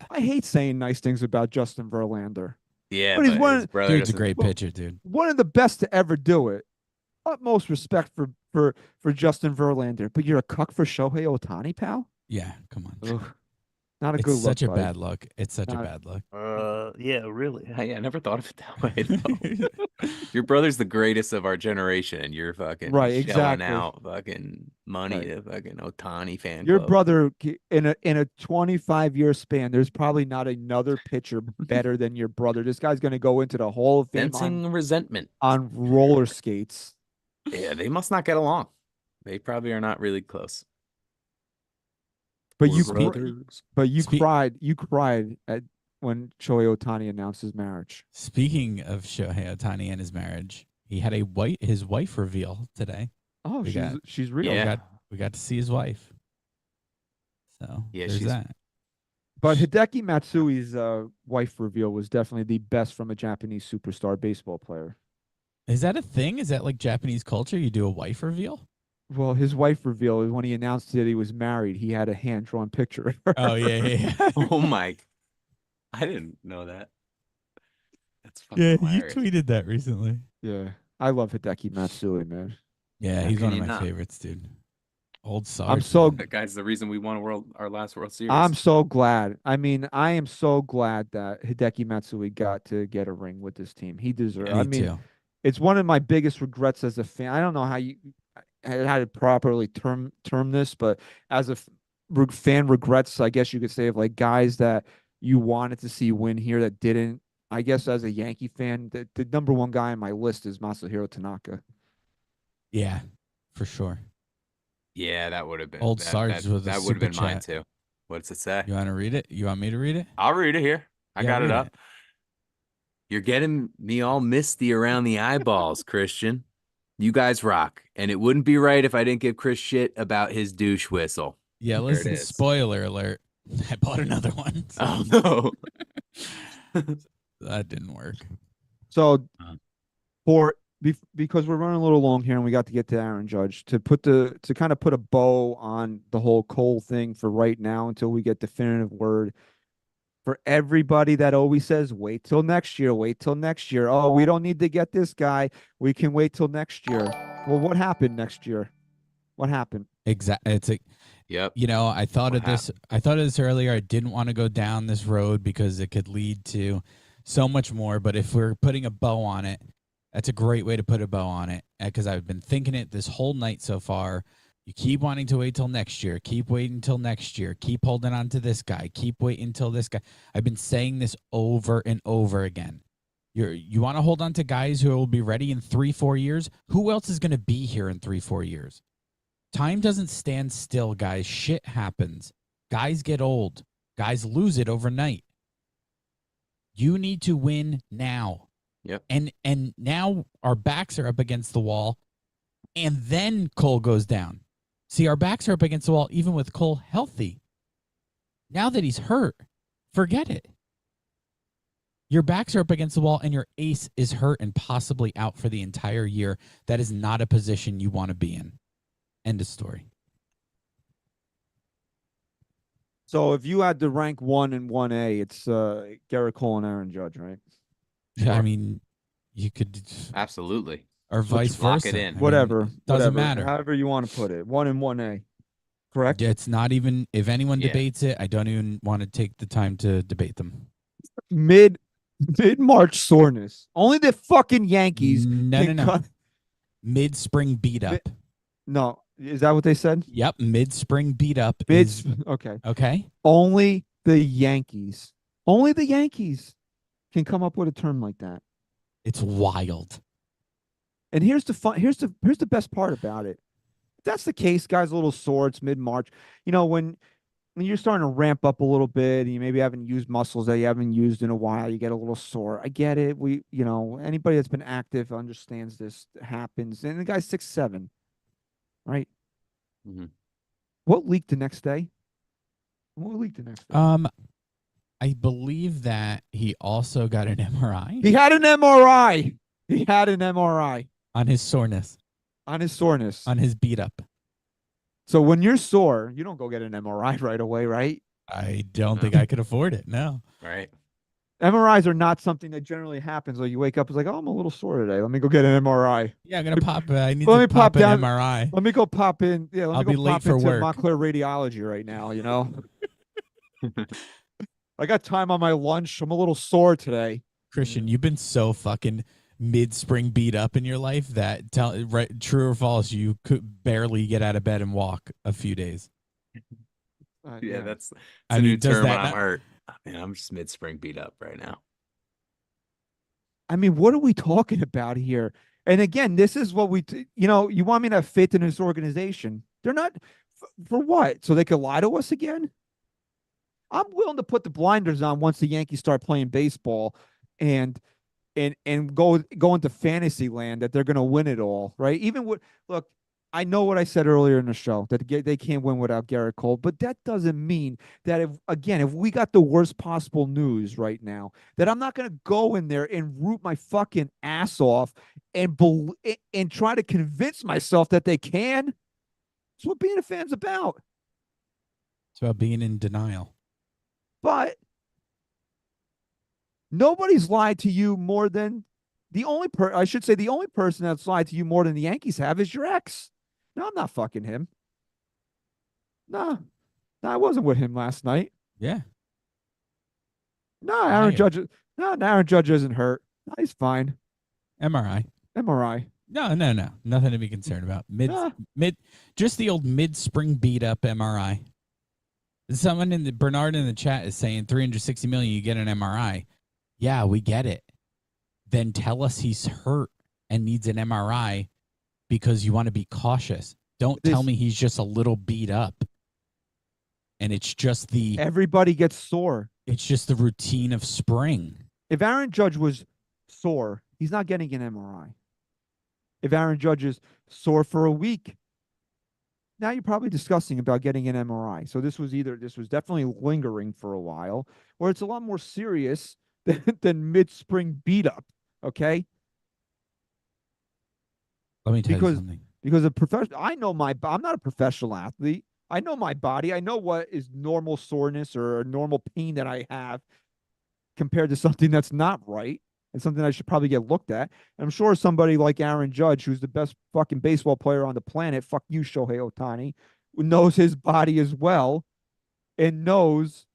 Speaker 2: I hate saying nice things about Justin Verlander.
Speaker 4: Yeah,
Speaker 2: But he's
Speaker 4: but
Speaker 2: one-
Speaker 4: his brother
Speaker 5: Dude's a
Speaker 4: doesn't-
Speaker 5: great pitcher, dude.
Speaker 2: One of the best to ever do it. Utmost respect for Justin Verlander, but you're a cuck for Shohei Ohtani, pal.
Speaker 5: Yeah, come on.
Speaker 2: Ugh, not a
Speaker 5: It's
Speaker 2: good look.
Speaker 5: such a
Speaker 2: buddy.
Speaker 5: bad look. It's such a
Speaker 2: Not-
Speaker 5: bad look.
Speaker 3: Yeah, really.
Speaker 4: Hey, I never thought of it that way. Though. Your brother's the greatest of our generation, and you're fucking
Speaker 2: Right,
Speaker 4: shelling
Speaker 2: exactly.
Speaker 4: out fucking money
Speaker 2: Right.
Speaker 4: to fucking Ohtani fan
Speaker 2: Your
Speaker 4: club.
Speaker 2: brother in a 25-year span, there's probably not another pitcher better than your brother. This guy's going to go into the Hall of Fame
Speaker 4: Sensing resentment.
Speaker 2: on roller skates.
Speaker 4: Yeah, they must not get along. They probably are not really close.
Speaker 2: But
Speaker 4: We're
Speaker 2: you
Speaker 4: brothers.
Speaker 2: You cried at when Shohei Ohtani announced his marriage.
Speaker 5: Speaking of Shohei Ohtani and his marriage, he had his wife reveal today.
Speaker 2: Oh,
Speaker 5: We got-
Speaker 2: she's real.
Speaker 4: Yeah.
Speaker 5: We got to see his wife. So
Speaker 4: Yeah,
Speaker 5: there's
Speaker 4: she's-
Speaker 5: that.
Speaker 2: But Hideki Matsui's wife reveal was definitely the best from a Japanese superstar baseball player.
Speaker 5: Is that a thing? Is that like Japanese culture? You do a wife reveal?
Speaker 2: Well, his wife reveal is when he announced that he was married, he had a hand-drawn picture of her.
Speaker 5: Oh yeah.
Speaker 4: Oh my! I didn't know that. That's fucking
Speaker 5: Yeah, you
Speaker 4: hilarious.
Speaker 5: tweeted that recently.
Speaker 2: Yeah. I love Hideki Matsui, man.
Speaker 5: Yeah,
Speaker 4: How
Speaker 5: he's
Speaker 4: can
Speaker 5: one of
Speaker 4: you
Speaker 5: my
Speaker 4: not?
Speaker 5: favorites, dude. Old Sarge.
Speaker 2: I'm so
Speaker 4: That guy's the reason we won our last World Series.
Speaker 2: I'm so glad. I mean, I am so glad that Hideki Matsui got to get a ring with this team. He deserves.
Speaker 5: Me
Speaker 2: I mean,
Speaker 5: too.
Speaker 2: it's one of my biggest regrets as a fan. I don't know how to properly term this, but as a fan regrets, I guess you could say, of like guys that you wanted to see win here that didn't. I guess as a Yankee fan, the number one guy on my list is Masahiro Tanaka.
Speaker 5: Yeah, for sure.
Speaker 4: Yeah, that would have been
Speaker 5: Old
Speaker 4: that,
Speaker 5: Sarge
Speaker 4: that,
Speaker 5: with a
Speaker 4: that would have been
Speaker 5: super
Speaker 4: mine
Speaker 5: chat.
Speaker 4: too. What's it say?
Speaker 5: You want to read it? You want me to read it?
Speaker 4: I'll read it here. I
Speaker 5: Yeah,
Speaker 4: got it
Speaker 5: read
Speaker 4: up. You're getting me all misty around the eyeballs, Christian. You guys rock. And it wouldn't be right if I didn't give Chris shit about his douche whistle.
Speaker 5: Yeah,
Speaker 4: There it
Speaker 5: listen,
Speaker 4: is.
Speaker 5: spoiler alert. I bought another one. so
Speaker 4: Oh no.
Speaker 5: that didn't work.
Speaker 2: So,
Speaker 4: Uh-huh.
Speaker 2: because we're running a little long here, and we got to get to Aaron Judge to kind of put a bow on the whole Cole thing for right now until we get definitive word. For everybody that always says, "Wait till next year, wait till next year." Oh, we don't need to get this guy. We can wait till next year. Well, what happened next year? What happened?
Speaker 5: Exactly. It's a,
Speaker 4: Yep.
Speaker 5: you know, I thought
Speaker 4: What
Speaker 5: of this. I thought of this earlier. I didn't want to go down this road because it could lead to so much more. But if we're putting a bow on it, that's a great way to put a bow on it. Because I've been thinking it this whole night so far. You keep wanting to wait till next year. Keep waiting till next year. Keep holding on to this guy. Keep waiting till this guy. I've been saying this over and over again. You want to hold on to guys who will be ready in 3-4 years? Who else is going to be here in 3-4 years? Time doesn't stand still, guys. Shit happens. Guys get old. Guys lose it overnight. You need to win now.
Speaker 4: Yep.
Speaker 5: And now our backs are up against the wall, and then Cole goes down. See, our backs are up against the wall even with Cole healthy. Now that he's hurt, forget it. Your backs are up against the wall and your ace is hurt and possibly out for the entire year. That is not a position you want to be in. End of story.
Speaker 2: So if you had to rank 1 and 1A, it's Gerrit Cole and Aaron Judge, right?
Speaker 5: Sure. I mean, you could
Speaker 4: absolutely,
Speaker 5: or vice versa.
Speaker 4: Lock it in.
Speaker 2: Whatever.
Speaker 5: Doesn't
Speaker 2: whatever,
Speaker 5: matter.
Speaker 2: However you want to put it. 1 and 1A. Correct?
Speaker 5: It's not even, if anyone debates it, I don't even want to take the time to debate them.
Speaker 2: Mid-March soreness. Only the fucking Yankees.
Speaker 5: No. Mid-spring beat up.
Speaker 2: No. Is that what they said?
Speaker 5: Yep. Mid-spring beat up.
Speaker 2: Okay.
Speaker 5: Okay.
Speaker 2: Only the Yankees can come up with a term like that.
Speaker 5: It's wild.
Speaker 2: And here's the best part about it. If that's the case, guys, a little sore. It's mid-March. You know, when you're starting to ramp up a little bit and you maybe haven't used muscles that you haven't used in a while, you get a little sore. I get it. Anybody that's been active understands this happens. And the guy's 6'7", right?
Speaker 4: Mm-hmm.
Speaker 2: What leaked the next day?
Speaker 5: I believe that he also got an MRI.
Speaker 2: He had an MRI.
Speaker 5: On his soreness.
Speaker 2: On his
Speaker 5: beat up.
Speaker 2: So when you're sore, you don't go get an MRI right away, right?
Speaker 5: I don't think I could afford it. No.
Speaker 4: Right.
Speaker 2: MRIs are not something that generally happens. Like you wake up, it's like, oh, I'm a little sore today. Let me go get an MRI.
Speaker 5: Yeah, I'm gonna pop. I need
Speaker 2: Let me
Speaker 5: to pop an
Speaker 2: down,
Speaker 5: MRI.
Speaker 2: Let me go pop in. Yeah,
Speaker 5: I'll be late for work.
Speaker 2: Montclair Radiology right now. You know, I got time on my lunch. I'm a little sore today.
Speaker 5: Christian, you've been so fucking mid-spring beat up in your life that true or false, you could barely get out of bed and walk a few days.
Speaker 4: Yeah, that's a new term when I'm hurt. Man, I'm just mid-spring beat up right now.
Speaker 2: I mean, what are we talking about here? And again, this is what you want me to have faith in this organization. They're not, for what? So they could lie to us again? I'm willing to put the blinders on once the Yankees start playing baseball and go into fantasy land that they're going to win it all, right? Look, I know what I said earlier in the show, that they can't win without Gerrit Cole, but that doesn't mean that if we got the worst possible news right now, that I'm not going to go in there and root my fucking ass off and try to convince myself that they can. That's what being a fan's about.
Speaker 5: It's about being in denial.
Speaker 2: But nobody's lied to you more than the only person that's lied to you more than the Yankees have is your ex. No, I'm not fucking him. No, I wasn't with him last night.
Speaker 5: Yeah.
Speaker 2: No, Aaron Judge isn't hurt. No, he's fine.
Speaker 5: MRI. No. Nothing to be concerned about. Just the old mid-spring beat up MRI. Someone Bernard in the chat is saying $360 million, you get an MRI. Yeah, we get it. Then tell us he's hurt and needs an MRI because you want to be cautious. Don't tell me he's just a little beat up. And it's just
Speaker 2: everybody gets sore.
Speaker 5: It's just the routine of spring.
Speaker 2: If Aaron Judge was sore, he's not getting an MRI. If Aaron Judge is sore for a week, now you're probably discussing about getting an MRI. So this was definitely lingering for a while, or it's a lot more serious than mid-spring beat up. Okay.
Speaker 5: Let me tell you something.
Speaker 2: Because I'm not a professional athlete. I know my body. I know what is normal soreness or a normal pain that I have compared to something that's not right and something I should probably get looked at. And I'm sure somebody like Aaron Judge, who's the best fucking baseball player on the planet, fuck you, Shohei Ohtani, who knows his body as well and knows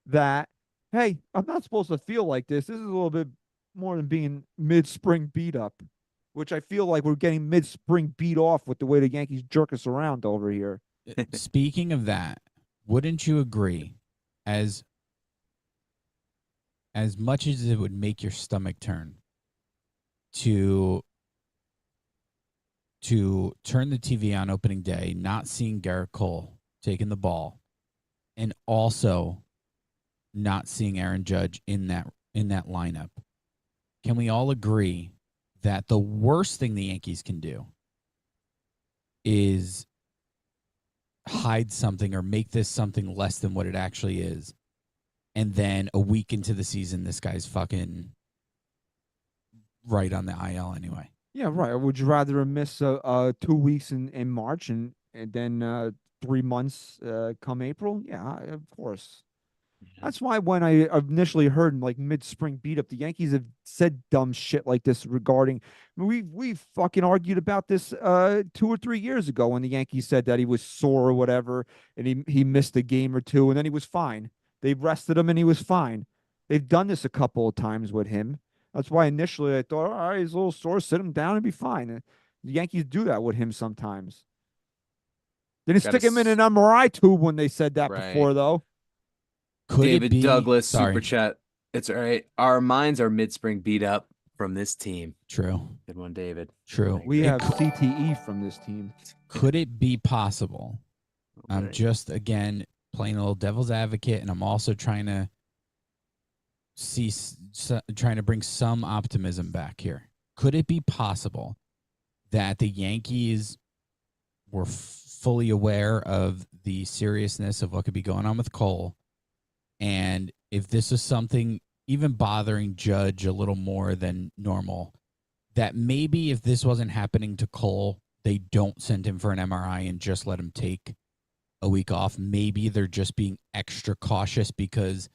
Speaker 2: that, hey, I'm not supposed to feel like this. This is a little bit more than being mid-spring beat up, which I feel like we're getting mid-spring beat off with the way the Yankees jerk us around over here.
Speaker 5: Speaking of that, wouldn't you agree, as much as it would make your stomach turn to turn the TV on opening day, not seeing Gerrit Cole taking the ball, and also not seeing Aaron Judge in that lineup, can we all agree that the worst thing the Yankees can do is hide something or make this something less than what it actually is? And then a week into the season, this guy's fucking right on the IL anyway.
Speaker 2: Yeah, right. Would you rather miss 2 weeks in March and then 3 months come April? Yeah, of course. That's why when I initially heard like mid-spring beat up, the Yankees have said dumb shit like this regarding. I mean, we fucking argued about this 2 or 3 years ago when the Yankees said that he was sore or whatever, and he missed a game or two, and then he was fine. They rested him and he was fine. They've done this a couple of times with him. That's why initially I thought, all right, he's a little sore, sit him down and be fine. And the Yankees do that with him sometimes. They didn't stick him in an MRI tube when they said that before, though.
Speaker 5: Could
Speaker 4: David
Speaker 5: it be,
Speaker 4: Douglas,
Speaker 5: sorry.
Speaker 4: super chat. It's all right. Our minds are mid-spring beat up from this team.
Speaker 5: True.
Speaker 4: Good one, David.
Speaker 5: True.
Speaker 2: We have CTE from this team.
Speaker 5: Could it be possible?
Speaker 3: Okay.
Speaker 5: I'm just, again, playing a little devil's advocate, and I'm also trying to trying to bring some optimism back here. Could it be possible that the Yankees were fully aware of the seriousness of what could be going on with Cole? And if this is something even bothering Judge a little more than normal, that maybe if this wasn't happening to Cole, they don't send him for an MRI and just let him take a week off. Maybe they're just being extra cautious because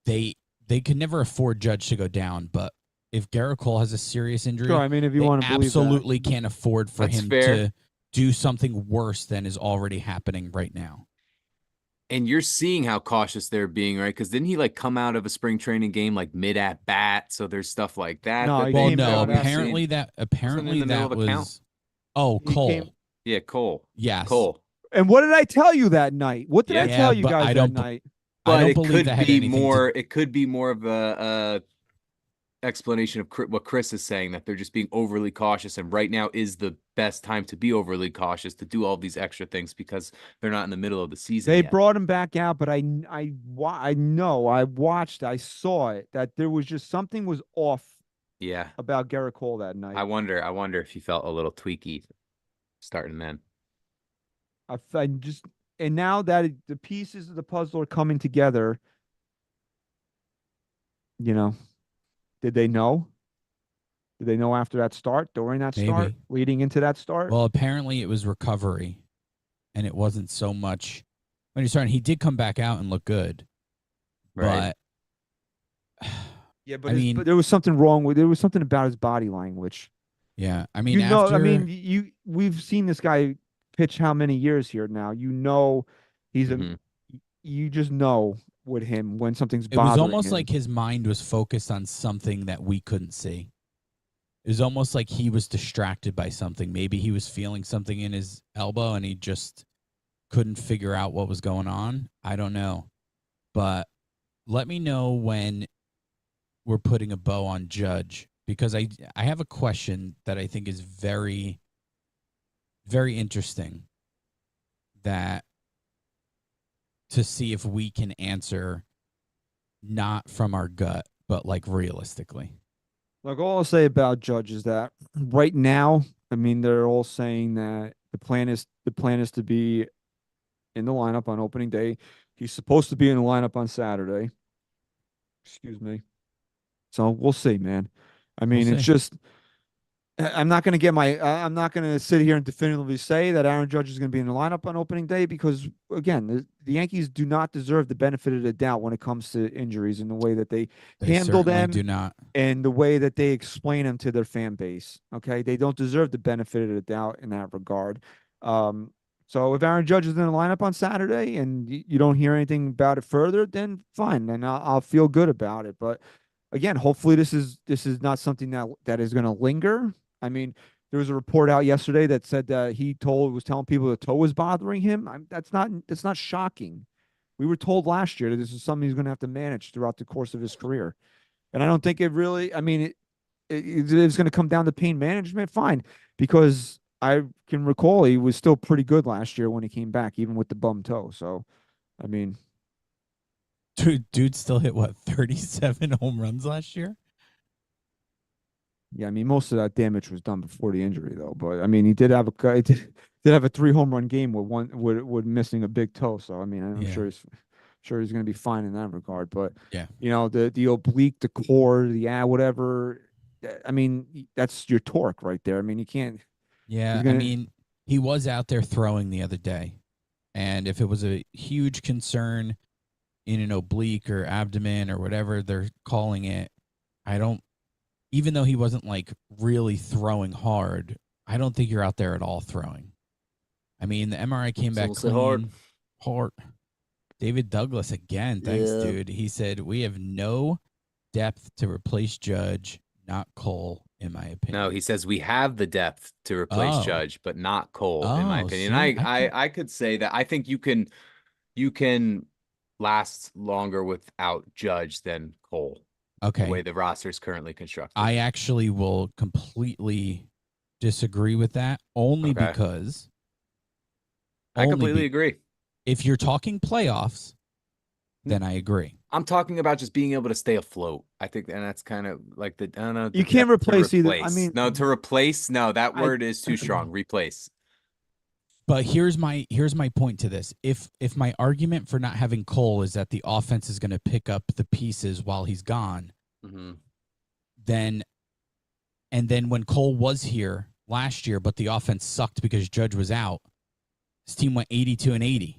Speaker 5: they could never afford Judge to go down. But if Gerrit Cole has a serious injury,
Speaker 2: Sure, I mean, if you want to believe
Speaker 5: absolutely can't afford for
Speaker 4: That's
Speaker 5: him
Speaker 4: fair.
Speaker 5: to do something worse than is already happening right now.
Speaker 4: And you're seeing how cautious they're being, right? Because didn't he like come out of a spring training game like mid at bat? So there's stuff like that.
Speaker 2: No,
Speaker 4: that
Speaker 2: he
Speaker 4: they
Speaker 5: Well,
Speaker 2: came
Speaker 5: no,
Speaker 2: out
Speaker 5: apparently that
Speaker 4: in the middle of a
Speaker 5: was
Speaker 4: count.
Speaker 5: oh
Speaker 2: He
Speaker 5: Cole.
Speaker 2: came-
Speaker 4: Yeah, Cole.
Speaker 5: Yes.
Speaker 4: Cole.
Speaker 2: And what did I tell you that night? What did I
Speaker 5: Yeah,
Speaker 2: tell you
Speaker 5: but
Speaker 2: guys
Speaker 5: I
Speaker 2: that
Speaker 5: don't
Speaker 2: night?
Speaker 5: I
Speaker 4: But
Speaker 5: don't
Speaker 4: it
Speaker 5: believe
Speaker 4: could
Speaker 5: that had
Speaker 4: be
Speaker 5: anything
Speaker 4: more.
Speaker 5: to
Speaker 4: It could be more of a explanation of what Chris is saying, that they're just being overly cautious, and right now is the best time to be overly cautious to do all these extra things because they're not in the middle of the season
Speaker 2: They
Speaker 4: yet.
Speaker 2: brought him back out, but I know, I watched, I saw it, that there was just something was off
Speaker 4: Yeah,
Speaker 2: about Gerrit Cole that night.
Speaker 4: I wonder if he felt a little tweaky starting then.
Speaker 2: And now that the pieces of the puzzle are coming together, did they know? Did they know after that start, during that start,
Speaker 5: Maybe.
Speaker 2: leading into that start?
Speaker 5: Well, apparently it was recovery, and it wasn't so much when he started. He did come back out and look good,
Speaker 4: Right.
Speaker 5: but
Speaker 2: Yeah, but
Speaker 5: I mean,
Speaker 2: but there was something wrong with. There was something about his body language.
Speaker 5: yeah, I mean,
Speaker 2: We've seen this guy pitch how many years here now? He's
Speaker 4: Mhm.
Speaker 2: you just know with him when something's
Speaker 5: it was
Speaker 2: bothering
Speaker 5: almost
Speaker 2: him.
Speaker 5: like his mind was focused on something that we couldn't see. It was almost like he was distracted by something. Maybe he was feeling something in his elbow and he just couldn't figure out what was going on. I don't know. But let me know when we're putting a bow on Judge, because I have a question that I think is very, very interesting, that to see if we can answer not from our gut, but like realistically.
Speaker 2: Look, all I'll say about Judge is that right now, I mean, they're all saying that the plan is to be in the lineup on opening day. He's supposed to be in the lineup on Saturday. Excuse me. So we'll see, man. I mean,
Speaker 5: We'll
Speaker 2: it's
Speaker 5: see.
Speaker 2: just I'm not going to I'm not going to sit here and definitively say that Aaron Judge is going to be in the lineup on opening day because, again, the Yankees do not deserve the benefit of the doubt when it comes to injuries and the way that they handle
Speaker 5: certainly
Speaker 2: them
Speaker 5: do not.
Speaker 2: and the way that they explain them to their fan base. Okay. They don't deserve the benefit of the doubt in that regard. So if Aaron Judge is in the lineup on Saturday and you don't hear anything about it further, then fine. Then I'll feel good about it. But again, hopefully this is not something that is going to linger. I mean, there was a report out yesterday that said that he was telling people the toe was bothering him. That's not shocking. We were told last year that this is something he's going to have to manage throughout the course of his career. And I don't think it really, I mean, it's going to come down to pain management. Fine. Because I can recall he was still pretty good last year when he came back, even with the bum toe. So, I mean,
Speaker 5: Dude still hit what 37 home runs last year.
Speaker 2: Yeah, I mean, most of that damage was done before the injury, though. But I mean, he did have a he did have a 3 home run game with missing a big toe. So I mean, I'm sure he's going to be fine in that regard. But
Speaker 5: yeah,
Speaker 2: the oblique, the core, the whatever. I mean, that's your torque right there. I mean, you can't.
Speaker 5: Yeah, I mean, he was out there throwing the other day, and if it was a huge concern in an oblique or abdomen or whatever they're calling it, even though he wasn't like really throwing hard, I don't think you're out there at all throwing. I mean, the MRI came back clean. Hard. David Douglas again. Thanks, dude. He said, we have no depth to replace Judge, not Cole, in my opinion.
Speaker 4: No, he says we have the depth to replace Judge, but not Cole, in my opinion.
Speaker 5: See,
Speaker 4: I could say that. I think you can last longer without Judge than Cole.
Speaker 5: Okay.
Speaker 4: The way the roster is currently constructed.
Speaker 5: I actually will completely disagree with that, only because
Speaker 4: I completely agree.
Speaker 5: If you're talking playoffs, then I agree.
Speaker 4: I'm talking about just being able to stay afloat. I think, and that's kind of like I don't know.
Speaker 2: You can't replace either. I mean,
Speaker 4: to replace. No, that word is too strong. Replace.
Speaker 5: But here's my point to this. If my argument for not having Cole is that the offense is going to pick up the pieces while he's gone, then when Cole was here last year, but the offense sucked because Judge was out, this team went 82-80,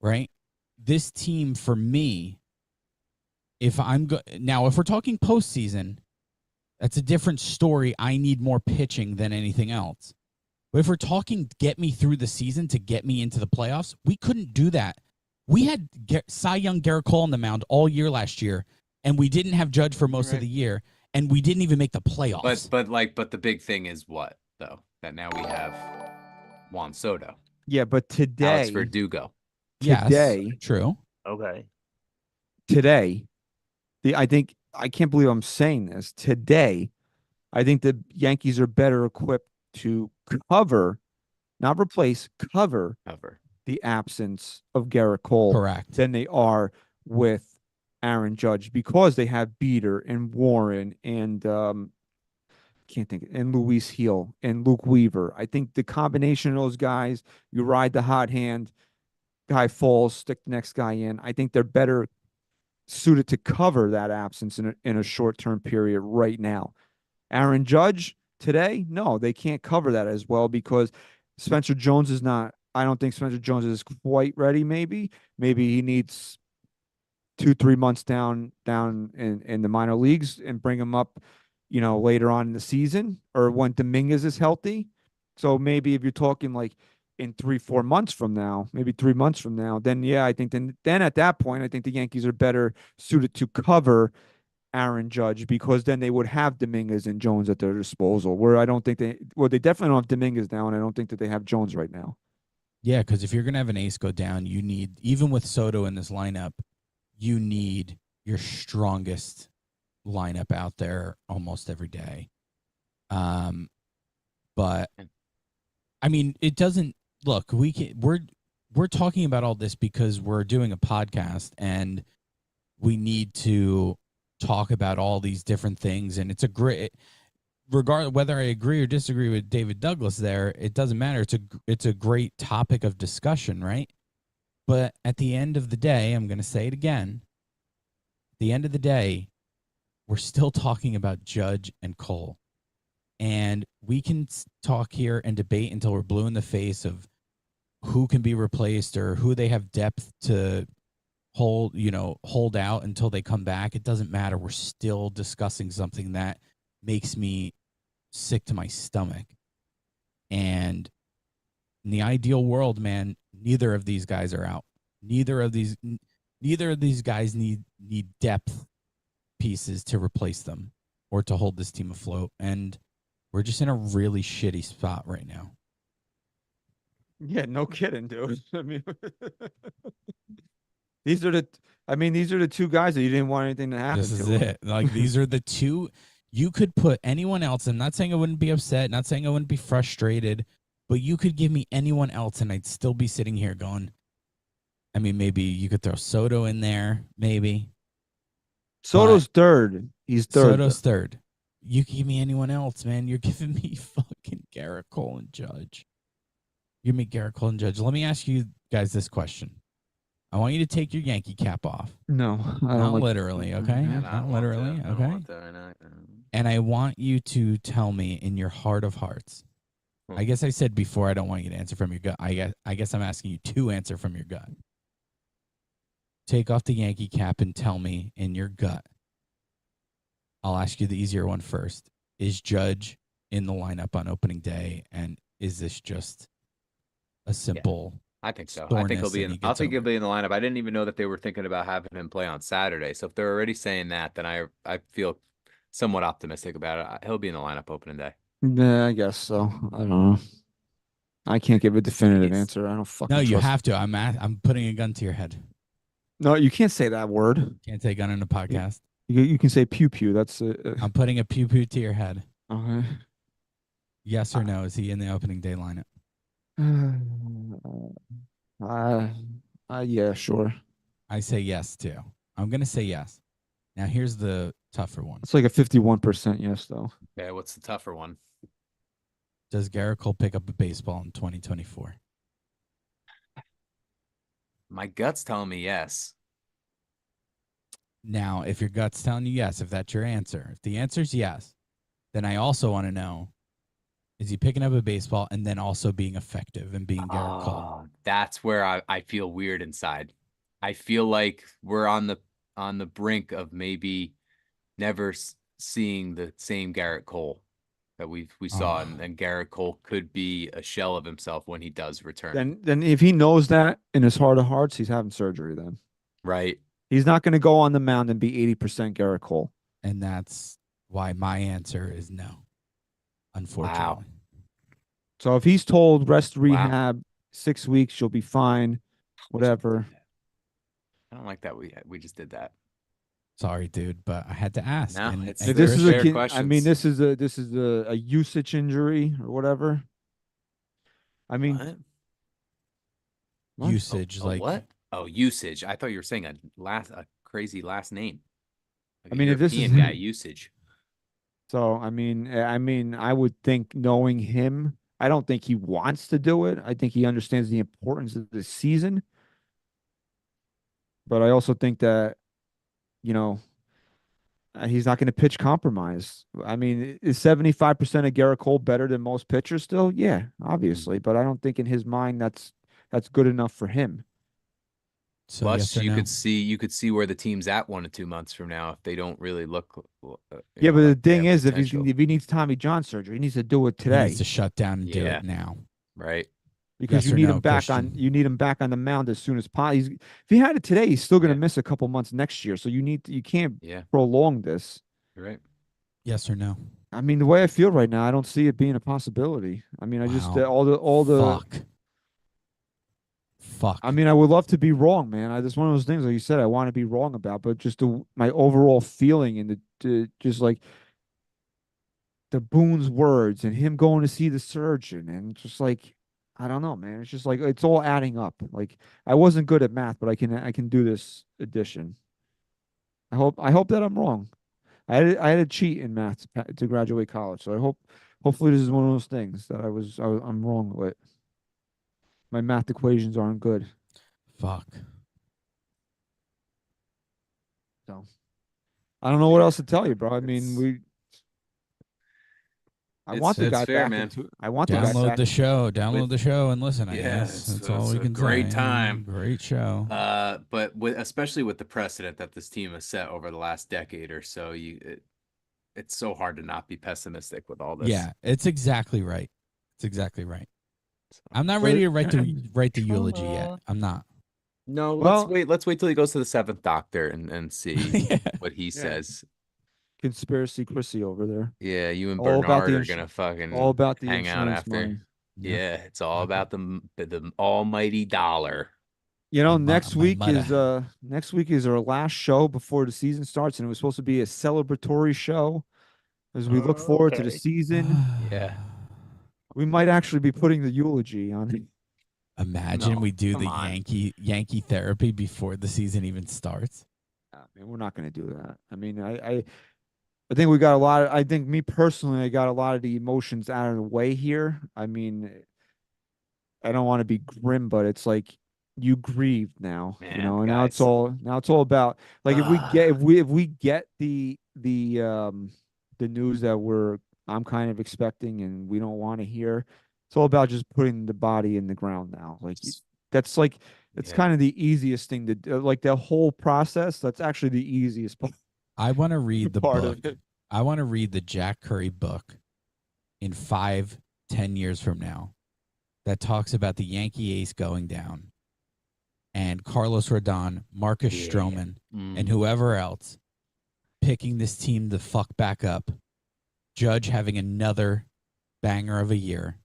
Speaker 5: right? This team, for me, if we're talking postseason, that's a different story. I need more pitching than anything else. But if we're talking get me through the season to get me into the playoffs, we couldn't do that. We had Cy Young Gerrit Cole on the mound all year last year, and we didn't have Judge for most of the year, and we didn't even make the playoffs.
Speaker 4: But the big thing is what, though? That now we have Juan Soto.
Speaker 2: Yeah, but today,
Speaker 4: Alex Verdugo.
Speaker 2: Today,
Speaker 5: yes, true.
Speaker 3: Okay.
Speaker 2: Today, I can't believe I'm saying this. Today, I think the Yankees are better equipped to cover, not replace, cover the absence of Gerrit Cole than they are with Aaron Judge, because they have Beater and Warren and and Luis Heel and Luke Weaver. I think the combination of those guys, you ride the hot hand, guy falls, stick the next guy in. I think they're better suited to cover that absence in a short-term period right now. Aaron Judge today, no, they can't cover that as well, because Spencer Jones is not. I don't think Spencer Jones is quite ready. Maybe he needs 2-3 months down in the minor leagues and bring him up, later on in the season, or when Dominguez is healthy. So maybe if you're talking like in 3-4 months from now, maybe 3 months from now, then yeah, I think then at that point, I think the Yankees are better suited to cover Aaron Judge, because then they would have Dominguez and Jones at their disposal, where I don't think they definitely don't have Dominguez now, and I don't think that they have Jones right now.
Speaker 5: Yeah, because if you're going to have an ace go down, you need, even with Soto in this lineup, you need your strongest lineup out there almost every day. But I mean, it doesn't look, we're talking about all this because we're doing a podcast and we need to talk about all these different things, and it's a great, regardless whether I agree or disagree with David Douglas there, it doesn't matter. It's a great topic of discussion, right? But at the end of the day, I'm going to say it again. At the end of the day, we're still talking about Judge and Cole. And we can talk here and debate until we're blue in the face of who can be replaced or who they have depth to hold out until they come back. It doesn't matter. We're still discussing something that makes me sick to my stomach. And in the ideal world, man, neither of these guys are out. Neither of these guys need depth pieces to replace them or to hold this team afloat. And we're just in a really shitty spot right now.
Speaker 2: Yeah, no kidding, dude. I mean, these are the two guys that you didn't want anything to happen to.
Speaker 5: This is it. Like, these are the two. You could put anyone else. I'm not saying I wouldn't be upset, not saying I wouldn't be frustrated, but you could give me anyone else and I'd still be sitting here going, I mean, maybe you could throw Soto in there. Maybe
Speaker 2: Soto's third. He's third.
Speaker 5: Soto's third. You can give me anyone else, man. You're giving me fucking Gerrit Cole and Judge. Give me Gerrit Cole and Judge. Let me ask you guys this question. I want you to take your Yankee cap off.
Speaker 2: No, I don't
Speaker 5: not
Speaker 2: like
Speaker 5: literally, okay?
Speaker 4: Yeah,
Speaker 5: not literally, okay? And I want you to tell me in your heart of hearts. I guess I said before I don't want you to answer from your gut. I guess I'm asking you to answer from your gut. Take off the Yankee cap and tell me in your gut. I'll ask you the easier one first. Is Judge in the lineup on opening day, and is this just a simple?
Speaker 4: Yeah, I think so. I think he'll be in. I think he'll be in the lineup. I didn't even know that they were thinking about having him play on Saturday. So if they're already saying that, then I feel somewhat optimistic about it. He'll be in the lineup opening day.
Speaker 2: Yeah, I guess so. I don't know. I can't give a definitive answer. I don't fucking.
Speaker 5: No, you
Speaker 2: trust
Speaker 5: have to. I'm putting a gun to your head.
Speaker 2: No, you can't say that word.
Speaker 5: Can't say gun in a podcast.
Speaker 2: You can say pew pew. That's.
Speaker 5: I'm putting a pew pew to your head.
Speaker 2: Okay.
Speaker 5: Yes or no? Is he in the opening day lineup?
Speaker 2: Yeah, sure.
Speaker 5: I say yes too. I'm gonna say yes. Now here's the tougher one.
Speaker 2: It's like a 51% yes, though.
Speaker 4: Yeah, what's the tougher one?
Speaker 5: Does Gerrit Cole pick up a baseball in 2024?
Speaker 4: My gut's telling me yes.
Speaker 5: Now, if your gut's telling you yes, if that's your answer, if the answer's yes, then I also want to know, is he picking up a baseball and then also being effective and being Gerrit Cole?
Speaker 4: That's where I feel weird inside. I feel like we're on the brink of maybe never seeing the same Gerrit Cole that we saw, and Gerrit Cole could be a shell of himself when he does return.
Speaker 2: Then if he knows that in his heart of hearts, he's having surgery then.
Speaker 4: Right.
Speaker 2: He's not going to go on the mound and be 80% Gerrit Cole.
Speaker 5: And that's why my answer is no, unfortunately.
Speaker 4: Wow.
Speaker 2: So if he's told rest rehab 6 weeks, you'll be fine, whatever.
Speaker 4: I don't like that we just did that.
Speaker 5: Sorry, dude, but I had to ask.
Speaker 4: No,
Speaker 5: and
Speaker 4: it's
Speaker 2: this is
Speaker 4: fair
Speaker 2: a
Speaker 4: questions.
Speaker 2: I mean, this is a usage injury or whatever. I mean,
Speaker 4: what?
Speaker 5: Usage, like
Speaker 4: what? Oh, usage. I thought you were saying a crazy last name. Like
Speaker 2: I mean, if this is
Speaker 4: guy usage.
Speaker 2: So I mean, I would think knowing him, I don't think he wants to do it. I think he understands the importance of the season. But I also think that, he's not going to pitch compromise. I mean, is 75% of Gerrit Cole better than most pitchers still? Yeah, obviously. But I don't think in his mind that's good enough for him.
Speaker 5: So
Speaker 4: Plus,
Speaker 5: yes
Speaker 4: you could see where the team's at 1 to 2 months from now if they don't really look.
Speaker 2: Yeah, but the thing is, if
Speaker 4: potential.
Speaker 2: he needs Tommy John surgery, he needs to do it
Speaker 5: he
Speaker 2: today.
Speaker 5: needs to shut down and do it now.
Speaker 4: Right.
Speaker 2: Because
Speaker 5: Yes
Speaker 2: you
Speaker 5: or
Speaker 2: need
Speaker 5: no,
Speaker 2: him back
Speaker 5: Christian?
Speaker 2: you need him back on the mound as soon as possible. If he had it today, he's still going to miss a couple months next year. So you can't prolong this.
Speaker 4: You're right.
Speaker 5: Yes or no?
Speaker 2: I mean, the way I feel right now, I don't see it being a possibility. I mean, I just all the
Speaker 5: fuck.
Speaker 2: I mean, I would love to be wrong, man. It's one of those things, like you said, I want to be wrong about, but just my overall feeling and just like the Boone's words and him going to see the surgeon and just like, I don't know, man. It's just like, it's all adding up. Like I wasn't good at math, but I can do this addition. I hope that I'm wrong. I had to cheat in math to graduate college. So hopefully this is one of those things that I'm wrong with. My math equations aren't good.
Speaker 5: Fuck.
Speaker 2: So I don't know what else to tell you, bro. I mean, I want the guy back into. I want the guy back.
Speaker 5: Download the show. Download the show and listen. I guess that's all we can say.
Speaker 4: Great time.
Speaker 5: Great show.
Speaker 4: But especially with the precedent that this team has set over the last decade or so, it's so hard to not be pessimistic with all this.
Speaker 5: Yeah, it's exactly right. It's exactly right. I'm not ready to write the eulogy yet. I'm not.
Speaker 4: No, let's wait till he goes to the 7th doctor and see what he says.
Speaker 2: Conspiracy Chrissy over there.
Speaker 4: Yeah, you and Bernard are gonna fucking
Speaker 2: all about the
Speaker 4: hang out after.
Speaker 2: Money.
Speaker 4: Yeah, it's all about the almighty dollar.
Speaker 2: Next week is our last show before the season starts, and it was supposed to be a celebratory show as we look forward to the season.
Speaker 4: Yeah.
Speaker 2: We might actually be putting the eulogy on it.
Speaker 5: Imagine
Speaker 4: No,
Speaker 5: we do
Speaker 4: come
Speaker 5: the
Speaker 4: on.
Speaker 5: Yankee therapy before the season even starts.
Speaker 2: I mean, we're not going to do that. I mean, I think we got a lot. I think me personally, I got a lot of the emotions out of the way here. I mean, I don't want to be grim, but it's like you grieved now,
Speaker 4: Man,
Speaker 2: and
Speaker 4: guys.
Speaker 2: now it's all about like if we get the news that I'm kind of expecting and we don't want to hear, it's all about just putting the body in the ground now. That's like it's
Speaker 4: Yeah.
Speaker 2: kind of the easiest thing to do. Like the whole process, that's actually the easiest part.
Speaker 5: I want to read the
Speaker 2: Part
Speaker 5: book.
Speaker 2: of it.
Speaker 5: I want to read the Jack Curry book in 5-10 years from now that talks about the Yankee ace going down and Carlos Rodón, Marcus Stroman, and whoever else picking this team the fuck back up. Judge having another banger of a year.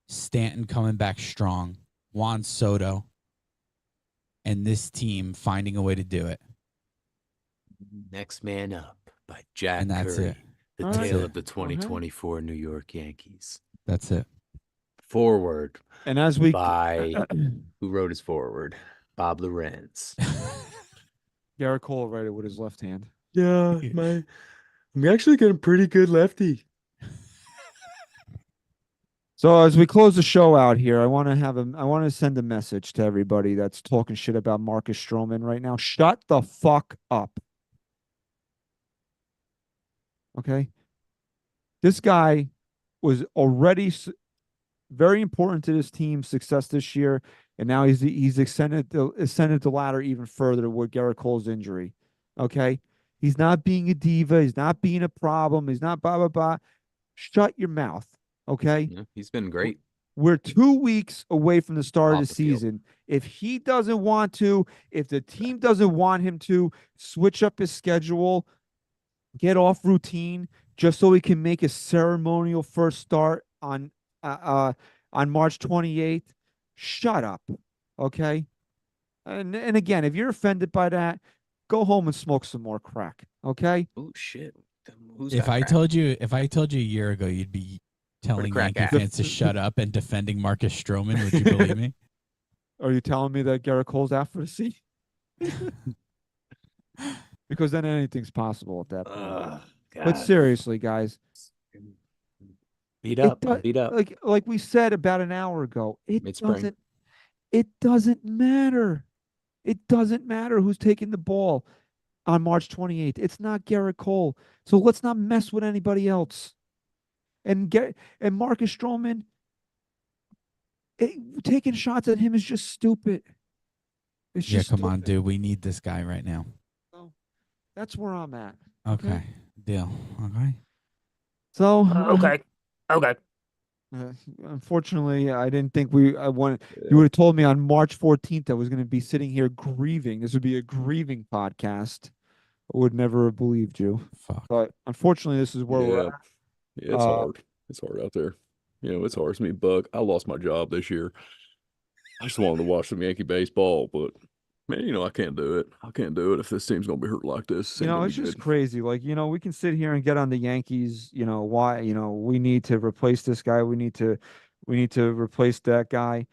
Speaker 5: Stanton coming back strong. Juan Soto. And this team finding a way to do it.
Speaker 4: Next Man Up by Jack
Speaker 5: And that's
Speaker 4: Curry.
Speaker 5: it.
Speaker 4: The
Speaker 2: All
Speaker 4: tale
Speaker 5: right.
Speaker 4: of the 2024 New York Yankees.
Speaker 5: That's it.
Speaker 4: Forward
Speaker 2: And as we
Speaker 4: by who wrote his forward? Bob Lorenz.
Speaker 2: Gerrit Cole wrote it with his left hand.
Speaker 6: Yeah, I'm actually getting pretty good lefty.
Speaker 2: So as we close the show out here, I want to send a message to everybody that's talking shit about Marcus Stroman right now. Shut the fuck up. Okay? This guy was already very important to this team's success this year, and now he's ascended the ladder even further with Gerrit Cole's injury. Okay? He's not being a diva, he's not being a problem, he's not blah blah blah. Shut your mouth. Okay?
Speaker 4: Yeah, he's been great.
Speaker 2: We're 2 weeks away from the start of
Speaker 4: Off
Speaker 2: the
Speaker 4: the field.
Speaker 2: season. If he doesn't want to, if the team doesn't want him to, switch up his schedule, get off routine, just so he can make a ceremonial first start on March 28th. Shut up, okay? And again, if you're offended by that, go home and smoke some more crack, okay?
Speaker 4: Oh shit! Who's
Speaker 5: If
Speaker 4: got
Speaker 5: I
Speaker 4: crack?
Speaker 5: told you a year ago you'd be telling
Speaker 4: crack
Speaker 5: Yankee
Speaker 4: at?
Speaker 5: fans to shut up and defending Marcus Stroman, would you believe me?
Speaker 2: Are you telling me that Gerrit Cole's out for the season? Because then anything's possible at that point. But seriously, guys,
Speaker 4: beat up.
Speaker 2: Like we said about an hour ago,
Speaker 4: Mid-spring.
Speaker 2: it doesn't matter. It doesn't matter who's taking the ball on March 28th. It's not Gerrit Cole. So let's not mess with anybody else. And Marcus Stroman, taking shots at him is just stupid. It's just
Speaker 5: come on,
Speaker 2: stupid.
Speaker 5: dude. We need this guy right now.
Speaker 2: So that's where I'm at.
Speaker 5: Okay. Deal. Okay.
Speaker 2: So
Speaker 3: Okay.
Speaker 2: Unfortunately, I didn't think I wanted. You would have told me on March 14th I was going to be sitting here grieving. This would be a grieving podcast. I would never have believed you.
Speaker 5: Fuck.
Speaker 2: But unfortunately, this is where we're at.
Speaker 6: Yeah, it's hard. It's hard out there. It's hard. It's me, Buck. I lost my job this year. I just wanted to watch some Yankee baseball, but man, I can't do it. I can't do it if this team's gonna be hurt like this.
Speaker 2: It's just crazy. Like, we can sit here and get on the Yankees, why, we need to replace this guy. We need to replace that guy.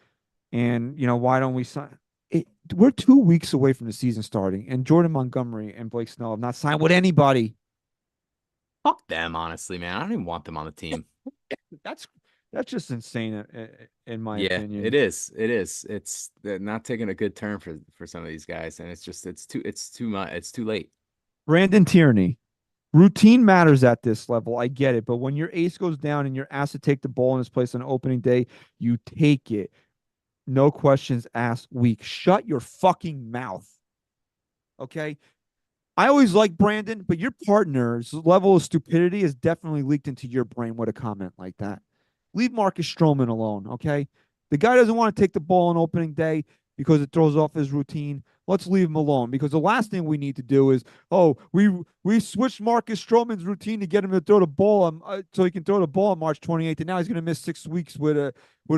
Speaker 2: And, why don't we sign it? We're 2 weeks away from the season starting, and Jordan Montgomery and Blake Snell have not signed with anybody.
Speaker 4: Fuck them, honestly, man. I don't even want them on the team.
Speaker 2: That's just insane in my
Speaker 4: Yeah,
Speaker 2: opinion.
Speaker 4: it is. It is. It's not taking a good turn for some of these guys, and it's too much. It's too late.
Speaker 2: Brandon Tierney, routine matters at this level. I get it, but when your ace goes down and you're asked to take the ball in his place on opening day, you take it. No questions asked. Weak. Shut your fucking mouth. Okay. I always like Brandon, but your partner's level of stupidity has definitely leaked into your brain with a comment like that. Leave Marcus Stroman alone, okay? The guy doesn't want to take the ball on opening day because it throws off his routine. Let's leave him alone, because the last thing we need to do is, we switched Marcus Stroman's routine to get him to throw the ball so he can throw the ball on March 28th, and now he's going to miss 6 weeks with a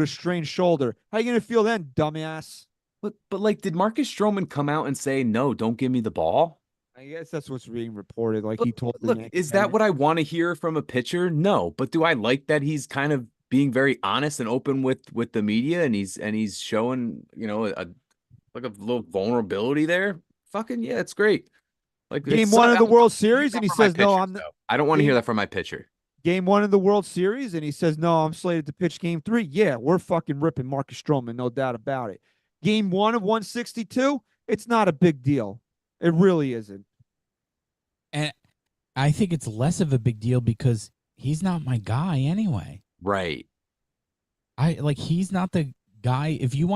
Speaker 2: strained shoulder. How are you going to feel then, dumbass?
Speaker 4: But like, did Marcus Stroman come out and say, no, don't give me the ball?
Speaker 2: I guess that's what's being reported. Like,
Speaker 4: But
Speaker 2: he told
Speaker 4: look, is that what I want to hear from a pitcher? No. But do I like that he's kind of being very honest and open with the media, and he's showing, you know, a little vulnerability there. Fucking yeah, it's great. Like
Speaker 2: Game 1 of the World Series, and he says, "No, I'm."
Speaker 4: I don't want to hear that from my pitcher.
Speaker 2: Game 1 of the World Series, and he says, "No, I'm slated to pitch Game 3." Yeah, we're fucking ripping Marcus Stroman, no doubt about it. Game 1 of 162, it's not a big deal. It really isn't.
Speaker 5: And I think it's less of a big deal because he's not my guy anyway.
Speaker 4: Right.
Speaker 5: He's not the guy. If you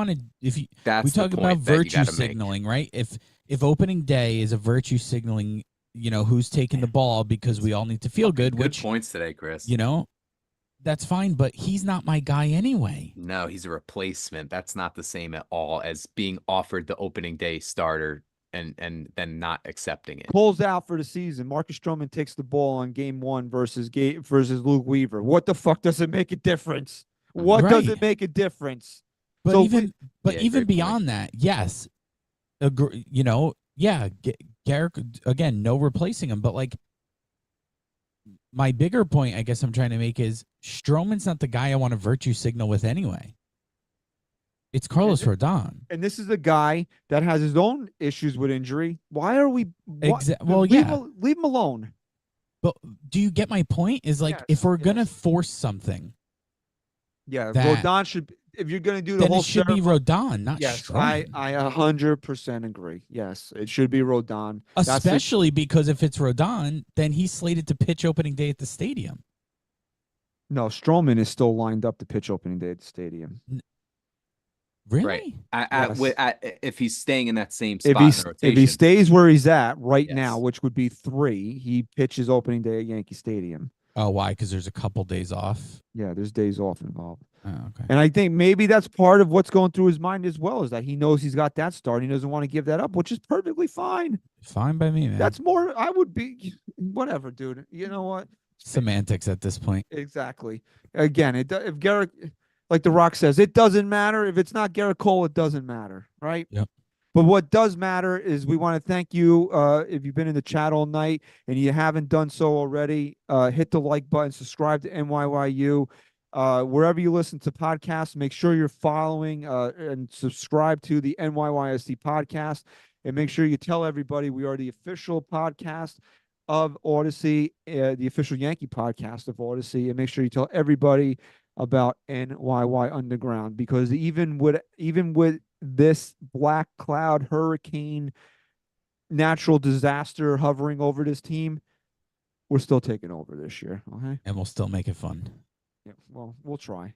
Speaker 4: That's
Speaker 5: we talk about virtue signaling, right? If opening day is a virtue signaling, you know, who's taking the ball because we all need to feel good.
Speaker 4: Good points today, Chris.
Speaker 5: You know, that's fine, but he's not my guy anyway.
Speaker 4: No, he's a replacement. That's not the same at all as being offered the opening day starter and then not accepting it.
Speaker 2: Cole's out for the season. Marcus Stroman takes the ball on Game 1 versus Luke Weaver. What the fuck does it make a difference? What does it make a difference?
Speaker 5: But
Speaker 2: so
Speaker 5: even beyond that, yes, you know, yeah, Gerrit, again, no replacing him. But like, my bigger point, I guess I'm trying to make is Stroman's not the guy I want to virtue signal with anyway. It's Carlos Rodón.
Speaker 2: And this is a guy that has his own issues with injury. Why are we?
Speaker 5: Well,
Speaker 2: leave him alone.
Speaker 5: But do you get my point? Is like, if we're gonna force something, Rodón should. If you're gonna do the whole, it should be Rodón, not Stroman.
Speaker 2: I 100% agree. Yes, it should be Rodón.
Speaker 5: Especially because if it's Rodón, then he's slated to pitch opening day at the stadium.
Speaker 2: No, Stroman is still lined up to pitch opening day at the stadium.
Speaker 5: Really?
Speaker 4: Right. If he's staying in that same spot in the rotation.
Speaker 2: If he stays where he's at now, which would be 3, he pitches opening day at Yankee Stadium.
Speaker 5: Oh, why? Because there's a couple days off.
Speaker 2: Yeah, there's days off involved.
Speaker 5: Oh, okay.
Speaker 2: And I think maybe that's part of what's going through his mind as well, is that he knows he's got that start. He doesn't want to give that up, which is perfectly fine.
Speaker 5: Fine by me, man.
Speaker 2: That's more. I would be whatever, dude. You know what?
Speaker 5: Semantics at this point.
Speaker 2: Exactly. Again, if Gerrit, like The Rock says, it doesn't matter. If it's not Gerrit Cole, it doesn't matter, right?
Speaker 5: Yep.
Speaker 2: But what does matter is we want to thank you. If you've been in the chat all night and you haven't done so already, hit the like button, subscribe to NYYU. Wherever you listen to podcasts, make sure you're following and subscribe to the NYYST podcast. And make sure you tell everybody we are the official podcast of Odyssey, the official Yankee podcast of Odyssey. And make sure you tell everybody about NYY Underground, because even with this black cloud hurricane natural disaster hovering over this team, we're still taking over this year. Okay,
Speaker 5: and we'll still make it fun.
Speaker 2: Yeah, well, we'll try.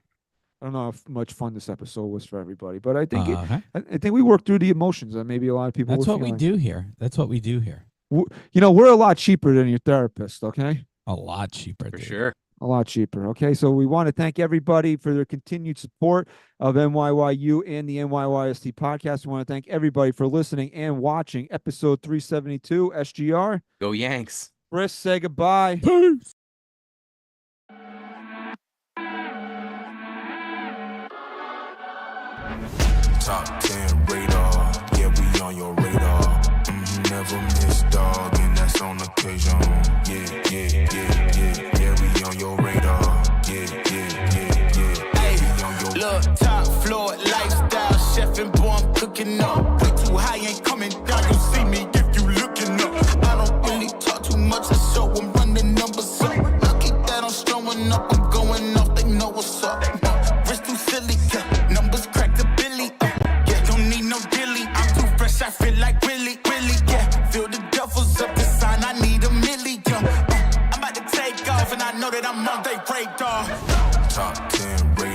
Speaker 2: I don't know how much fun this episode was for everybody, but I think I think we worked through the emotions that maybe a lot of people.
Speaker 5: That's what we do here. That's what we do here.
Speaker 2: You know, we're a lot cheaper than your therapist. Okay,
Speaker 5: a lot cheaper
Speaker 4: for sure.
Speaker 2: A lot cheaper. Okay, so we want to thank everybody for their continued support of NYYU and the NYYST podcast. We want to thank everybody for listening and watching episode 372. SGR.
Speaker 4: Go Yanks.
Speaker 2: Chris, say goodbye.
Speaker 5: Peace.
Speaker 7: Top 10 radar, yeah, we on your radar. Never miss, dog, and that's on occasion. Yeah, we on your radar. Yeah. Hey, look, top floor, lifestyle, chef and boy, I'm cooking up. Way too high, ain't coming down, you see me if you looking up. I don't really talk too much, I show I'm running numbers up. Lucky that I'm strolling up, I'm going off, they know what's up. Wrist too silly, numbers crack the billy. Yeah, don't need no dilly, I'm too fresh, I feel like really, yeah. Feel the duffels up the sign, I need a million. I'm about to take off, and I know that I'm on they radar. Top 10 radar.